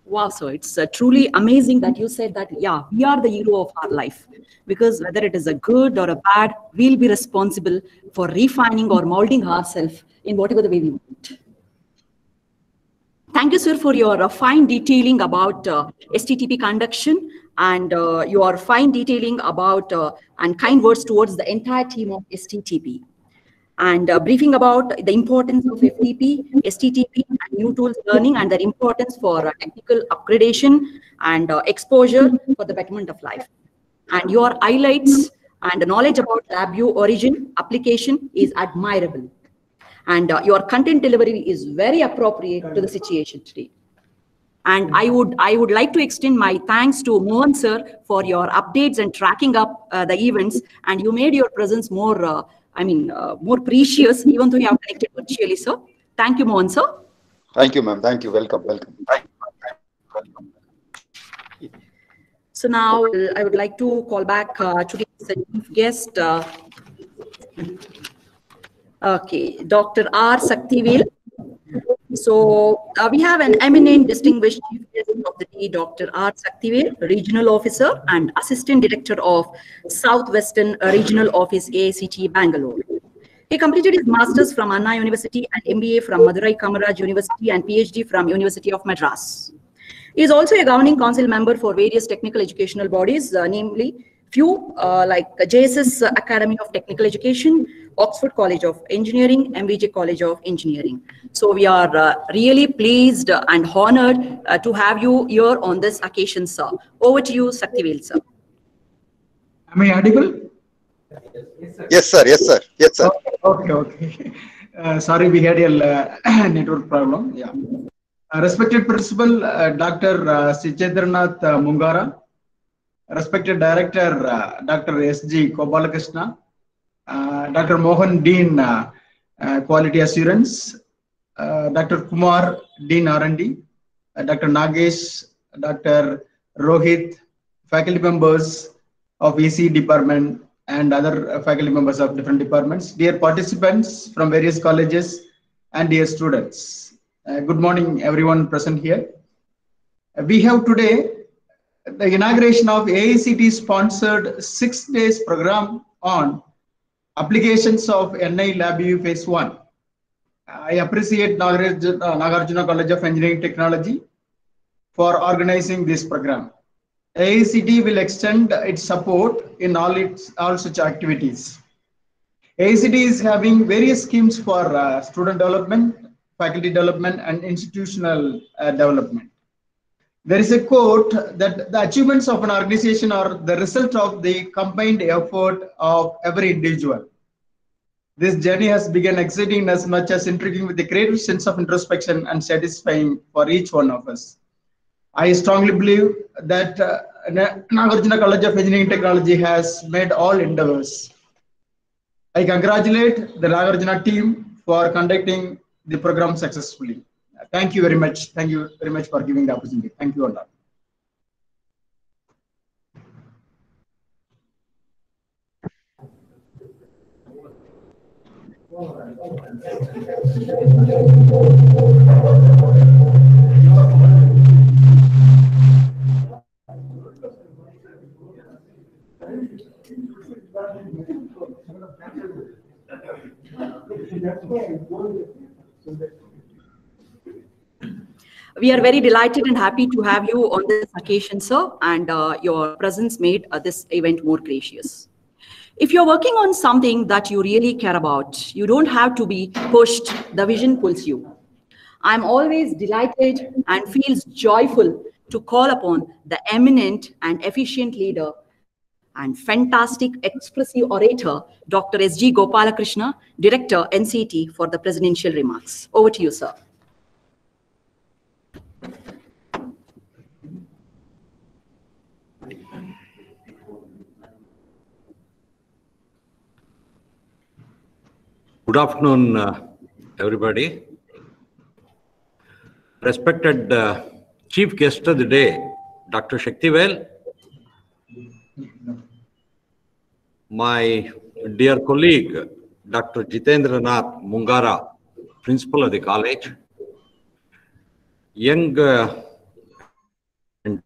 Wow, so it's truly amazing that you said that, yeah, we are the hero of our life. Because whether it is a good or a bad, we'll be responsible for refining or molding ourselves in whatever the way we want. Thank you, sir, for your fine detailing about STTP conduction and your fine detailing about and kind words towards the entire team of STTP. And briefing about the importance of FTP, STTP, and new tools learning and their importance for technical upgradation and exposure for the betterment of life. And your highlights and the knowledge about LabVIEW origin application is admirable. And your content delivery is very appropriate to the situation today. And I would like to extend my thanks to Mohan sir for your updates and tracking up the events. And you made your presence more, more precious, even though you have connected virtually, sir. Thank you, Mohan sir. Thank you, ma'am. Thank you. Welcome. Welcome. So now I would like to call back today's chief guest. Okay, Dr. R. Saktivel. So we have an eminent distinguished chief guest of the day, Dr. R. Saktivel, Regional Officer and Assistant Director of Southwestern Regional Office, AICT, Bangalore. He completed his Masters from Anna University and MBA from Madurai Kamaraj University and PhD from University of Madras. He is also a governing council member for various technical educational bodies, namely few like JSS Academy of Technical Education, Oxford College of Engineering, MVJ College of Engineering. So we are really pleased and honored to have you here on this occasion, sir. Over to you, Saktivel, sir. Am I audible? Yes, sir. Yes, sir. Yes, sir. Okay. Sorry, we had a network problem. Yeah. Respected Principal, Dr. Sichendranath Mungara, respected Director, Dr. S.G. Gopalakrishna, Dr. Mohan, Dean, Quality Assurance, Dr. Kumar, Dean R&D, Dr. Nagesh, Dr. Rohit, faculty members of EC department and other faculty members of different departments, dear participants from various colleges and dear students. Good morning, everyone present here. We have today the inauguration of AICT sponsored 6 days program on applications of NI LabVIEW Phase 1. I appreciate Nagarjuna College of Engineering Technology for organizing this program. AICT will extend its support in all such activities. AICT is having various schemes for student development, faculty development, and institutional development. There is a quote that the achievements of an organization are the result of the combined effort of every individual. This journey has begun exciting as much as intriguing with a creative sense of introspection and satisfying for each one of us. I strongly believe that Nagarjuna College of Engineering Technology has made all endeavors. I congratulate the Nagarjuna team for conducting the program successfully. Thank you very much. Thank you very much for giving the opportunity. Thank you all. We are very delighted and happy to have you on this occasion, sir, and your presence made this event more gracious. If you're working on something that you really care about, you don't have to be pushed, the vision pulls you. I'm always delighted and feels joyful to call upon the eminent and efficient leader and fantastic expressive orator, Dr. S.G. Gopalakrishna, Director, NCT, for the presidential remarks. Over to you, sir. Good afternoon, everybody. Respected Chief Guest of the day, Dr. Shaktivel, my dear colleague, Dr. Jitendra Nath Mungara, Principal of the college, young and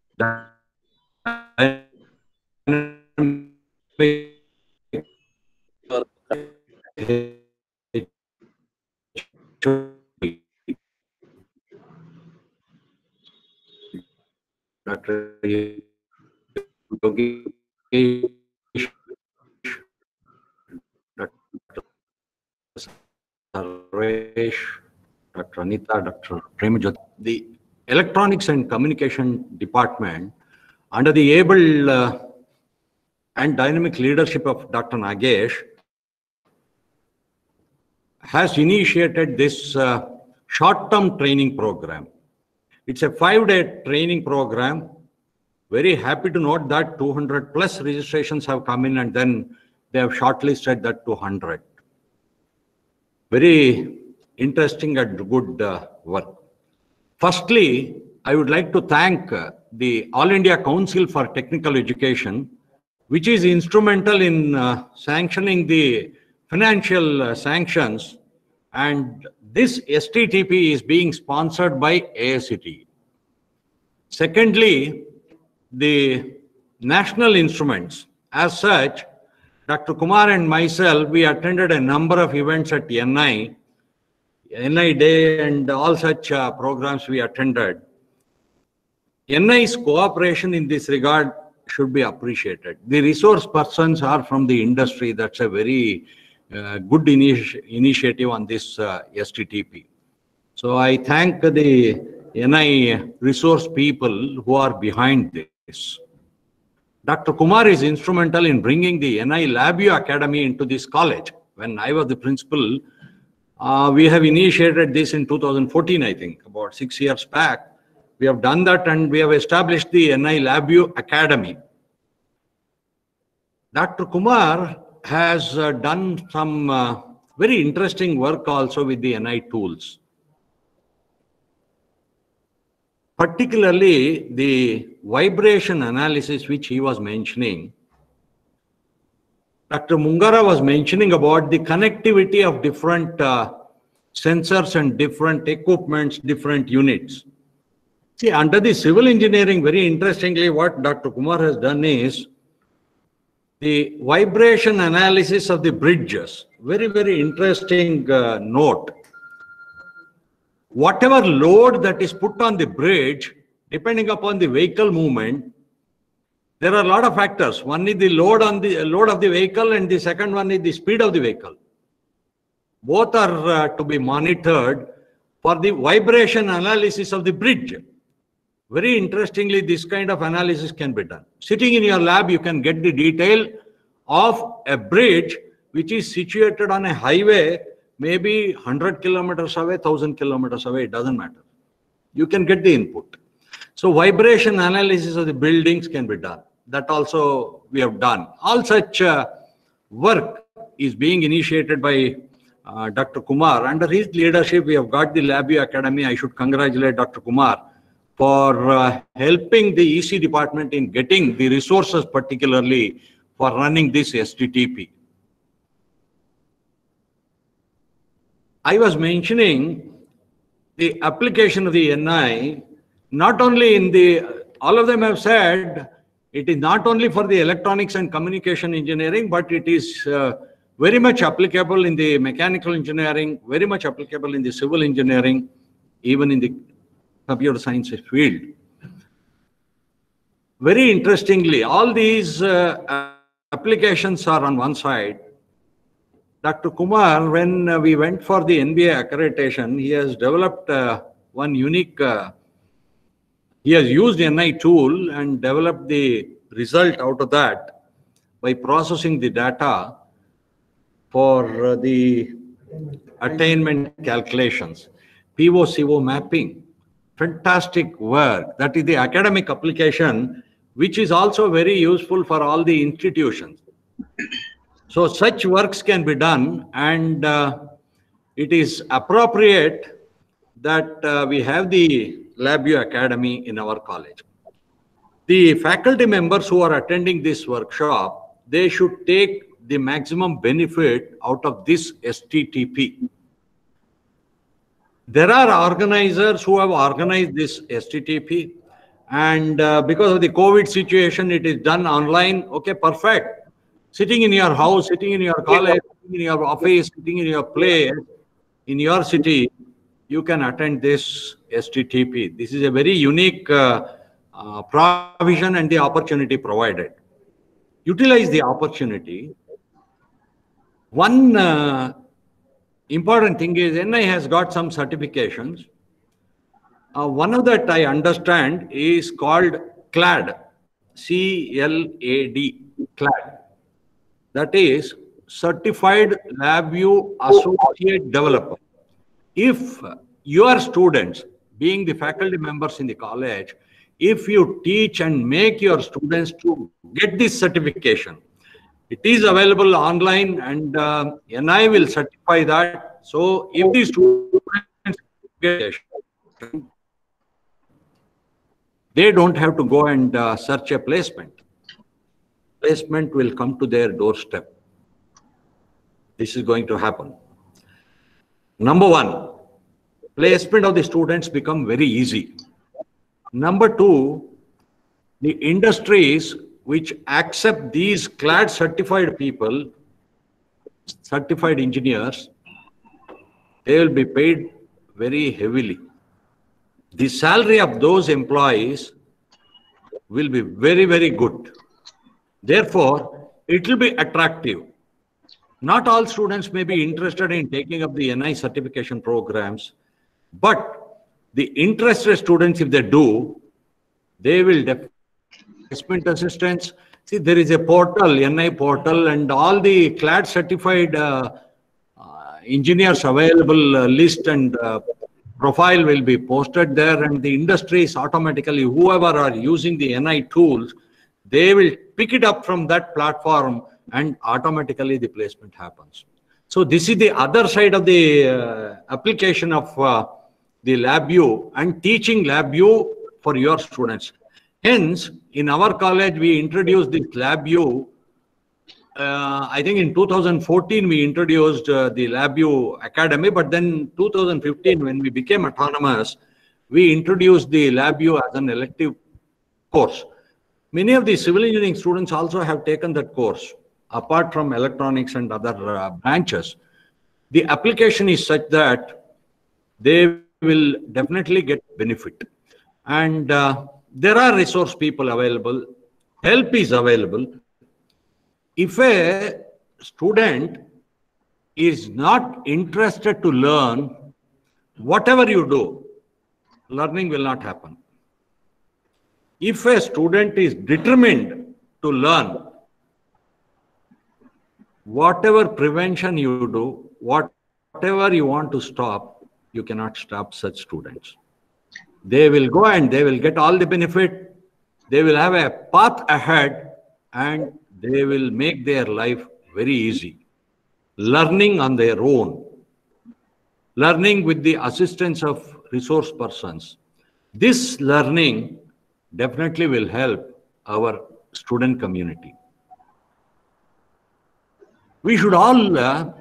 Dr. Yogesh, Dr. Sarvesh, Dr. Anita, Dr. Premajyoti. The Electronics and Communication Department, under the able and dynamic leadership of Dr. Nagesh, has initiated this short-term training program. It's a 5-day training program. Very happy to note that 200 plus registrations have come in, and then they have shortlisted that to 100. Very interesting and good work. Firstly, I would like to thank the All India Council for Technical Education, which is instrumental in sanctioning the financial sanctions, and this STTP is being sponsored by AICTE. Secondly, the national instruments. As such, Dr. Kumar and myself, we attended a number of events at NI Day and all such programs we attended. NI's cooperation in this regard should be appreciated. The resource persons are from the industry. That's a very good initiative on this STTP. So I thank the NI resource people who are behind this. Dr. Kumar is instrumental in bringing the NI LabVIEW Academy into this college. When I was the principal, we have initiated this in 2014, I think, about 6 years back. We have done that and we have established the NI LabVIEW Academy. Dr. Kumar has done some very interesting work also with the NI tools. Particularly the vibration analysis which he was mentioning. Dr. Mungara was mentioning about the connectivity of different sensors and different equipments, different units. See, under the civil engineering, very interestingly, what Dr. Kumar has done is the vibration analysis of the bridges. Very, very interesting note. Whatever load that is put on the bridge, depending upon the vehicle movement, there are a lot of factors. One is the load of the vehicle, and the second one is the speed of the vehicle. Both are to be monitored for the vibration analysis of the bridge. Very interestingly, this kind of analysis can be done. Sitting in your lab, you can get the detail of a bridge which is situated on a highway, maybe 100 kilometers away, 1000 kilometers away, it doesn't matter. You can get the input. So vibration analysis of the buildings can be done. That also we have done. All such work is being initiated by Dr. Kumar. Under his leadership, we have got the LabVIEW Academy. I should congratulate Dr. Kumar for helping the EC department in getting the resources, particularly for running this STTP. I was mentioning the application of the NI, not only in the, all of them have said, it is not only for the electronics and communication engineering, but it is very much applicable in the mechanical engineering, very much applicable in the civil engineering, even in the computer sciences field. Very interestingly, all these applications are on one side. Dr. Kumar, when we went for the NBA accreditation, he has developed one unique, he has used NI tool and developed the result out of that by processing the data for the attainment calculations, PO/CO mapping. Fantastic work. That is the academic application, which is also very useful for all the institutions. So such works can be done, and it is appropriate that we have the LabVIEW Academy in our college. The faculty members who are attending this workshop, they should take the maximum benefit out of this STTP. There are organizers who have organized this STTP, and because of the COVID situation, it is done online. Okay, perfect. Sitting in your house, sitting in your college, sitting in your office, sitting in your place, in your city, you can attend this STTP. This is a very unique provision and the opportunity provided. Utilize the opportunity. One important thing is NI has got some certifications. One of that I understand is called CLAD, C-L-A-D, CLAD. That is Certified LabVIEW Associate Developer. If your students, being the faculty members in the college, if you teach and make your students to get this certification, it is available online, and NI will certify that. So if the students get, they don't have to go and search a placement. Placement will come to their doorstep. This is going to happen. Number one, placement of the students become very easy. Number two, the industries which accept these CLAD certified people, certified engineers, they will be paid very heavily. The salary of those employees will be very, very good. Therefore, it will be attractive. Not all students may be interested in taking up the NI certification programs, but the interested students, if they do, they will definitely placement assistance. See, there is a portal, NI portal, and all the CLAD certified engineers available list and profile will be posted there, and the industries automatically, whoever are using the NI tools, they will pick it up from that platform and automatically the placement happens. So this is the other side of the application of the LabVIEW and teaching LabVIEW for your students. Hence, in our college, we introduced this LabVIEW. I think in 2014, we introduced the LabVIEW Academy, but then 2015, when we became autonomous, we introduced the LabVIEW as an elective course. Many of the civil engineering students also have taken that course, apart from electronics and other branches. The application is such that they will definitely get benefit. And there are resource people available, help is available. If a student is not interested to learn, whatever you do, learning will not happen. If a student is determined to learn, whatever prevention you do, whatever you want to stop, you cannot stop such students. They will go and they will get all the benefit. They will have a path ahead and they will make their life very easy. Learning on their own. Learning with the assistance of resource persons. This learning definitely will help our student community. We should all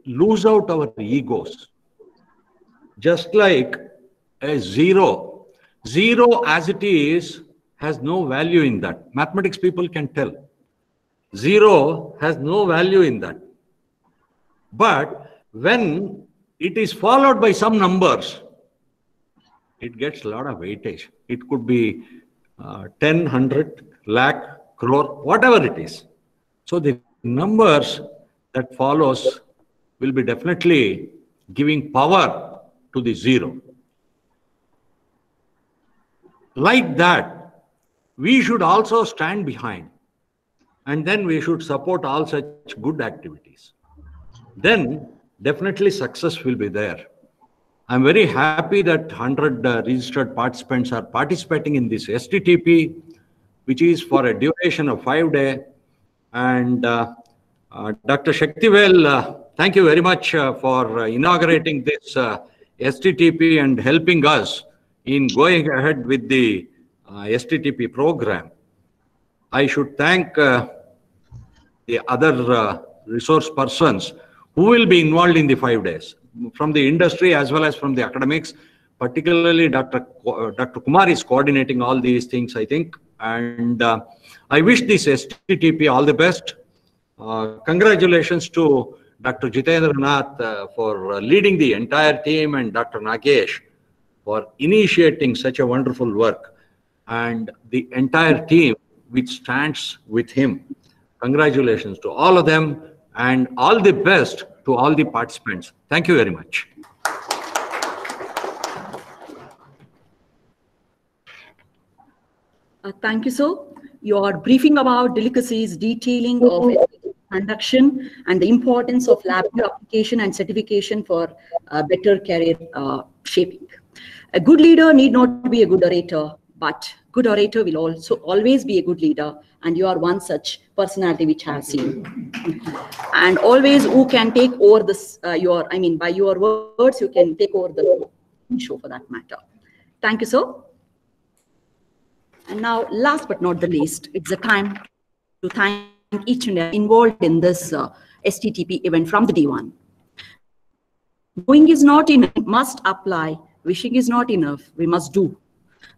lose out our egos. Just like a zero. Zero as it is has no value in that. Mathematics people can tell. Zero has no value in that. But when it is followed by some numbers, it gets a lot of weightage. It could be 10, 100, lakh, crore, whatever it is. So the numbers that follows will be definitely giving power to the zero. Like that, we should also stand behind, and then we should support all such good activities. Then definitely success will be there. I'm very happy that 100 registered participants are participating in this STTP, which is for a duration of 5 days. And Dr. Shaktivel thank you very much for inaugurating this STTP and helping us in going ahead with the STTP program. I should thank the other resource persons who will be involved in the 5 days, from the industry as well as from the academics. Particularly Dr. Kumar is coordinating all these things, I think. And I wish this STTP all the best. Congratulations to Dr. Jitendra Nath for leading the entire team, and Dr. Nagesh for initiating such a wonderful work, and the entire team which stands with him. Congratulations to all of them, and all the best to all the participants. Thank you very much. Thank you, sir. Your briefing about delicacies, detailing of conduction, and the importance of lab application and certification for better career shaping. A good leader need not be a good orator, but good orator will also always be a good leader, and you are one such personality which I have seen. And always who can take over this, by your words, you can take over the show for that matter. Thank you, sir. And now, last but not the least, it's the time to thank each and every involved in this STTP event from the D1. Doing is not enough, must apply. Wishing is not enough, we must do.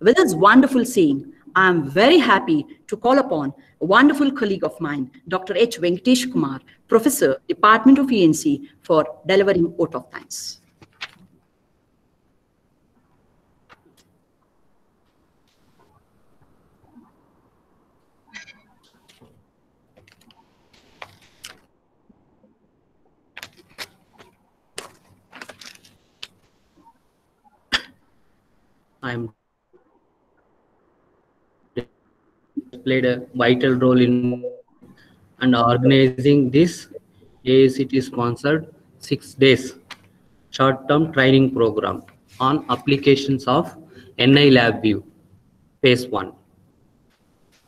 With this wonderful saying, I am very happy to call upon a wonderful colleague of mine, Dr. H. Venkatesh Kumar, Professor, Department of ENC, for delivering vote of thanks. I'm played a vital role in and organizing this AICT sponsored 6 days short-term training program on applications of NI LabVIEW phase 1.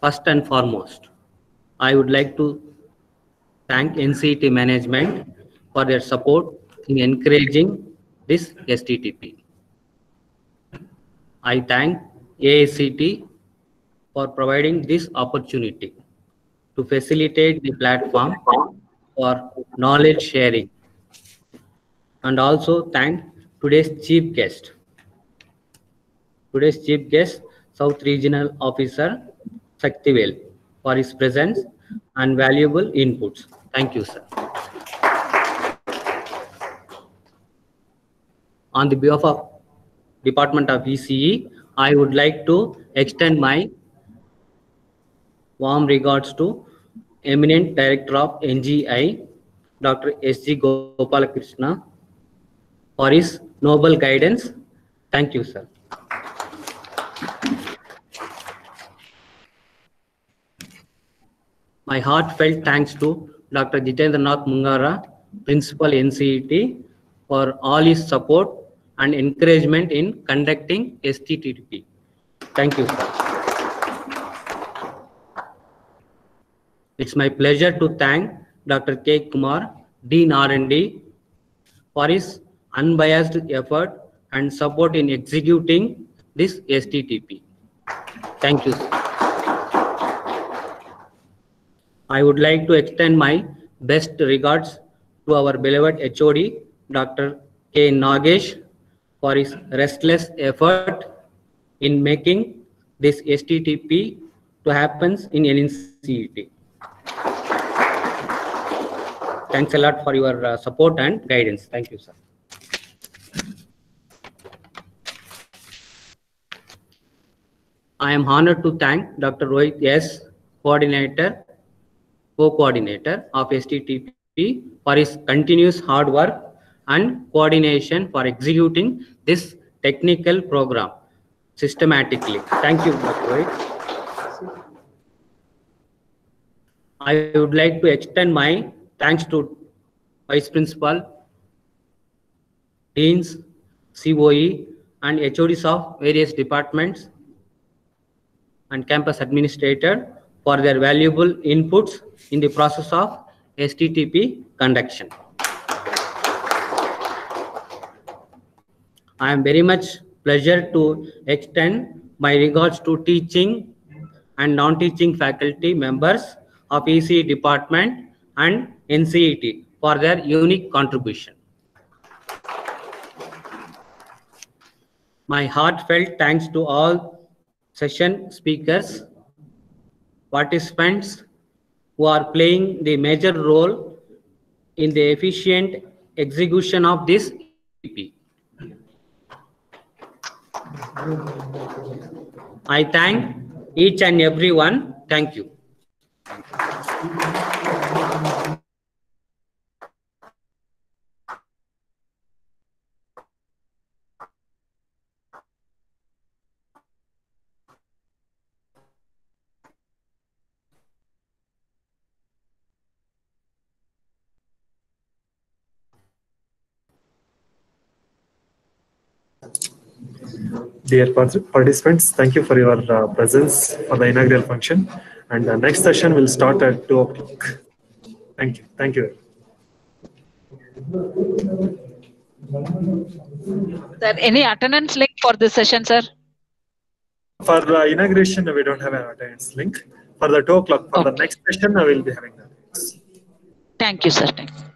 First and foremost, I would like to thank NCET management for their support in encouraging this STTP. I thank AICT for providing this opportunity to facilitate the platform for knowledge sharing, and also thank today's chief guest. Today's chief guest, South Regional Officer Shaktivel, for his presence and valuable inputs. Thank you, sir. On the behalf of Department of ECE, I would like to extend my warm regards to eminent Director of NGI, Dr. S.G. Gopalakrishna, for his noble guidance. Thank you, sir. My heartfelt thanks to Dr. Jitendra Nath Mungara, Principal NCET, for all his support and encouragement in conducting STTP. Thank you, sir. It's my pleasure to thank Dr. K. Kumar, Dean R&D, for his unbiased effort and support in executing this STTP. Thank you, sir. I would like to extend my best regards to our beloved HOD, Dr. K. Nagesh, for his restless effort in making this STTP to happen in NCET. Thanks a lot for your support and guidance. Thank you, sir. I am honored to thank Dr. Rohit S., co-coordinator of STTP, for his continuous hard work and coordination for executing this technical program systematically. Thank you, Dr. Rohit. I would like to extend my thanks to Vice Principal, Deans, COE, and HODs of various departments and campus administrator for their valuable inputs in the process of STTP conduction. I am very much pleasure to extend my regards to teaching and non-teaching faculty members of ECE department and NCET for their unique contribution. My heartfelt thanks to all session speakers, participants who are playing the major role in the efficient execution of this EP. I thank each and every one. Thank you. Dear participants, thank you for your presence for the inaugural function. And the next session will start at 2 o'clock. Thank you. Thank you. Sir, any attendance link for this session, sir? For inauguration, we don't have an attendance link. For the 2 o'clock, for the next session, I will be having that. Thank you, sir. Thank you.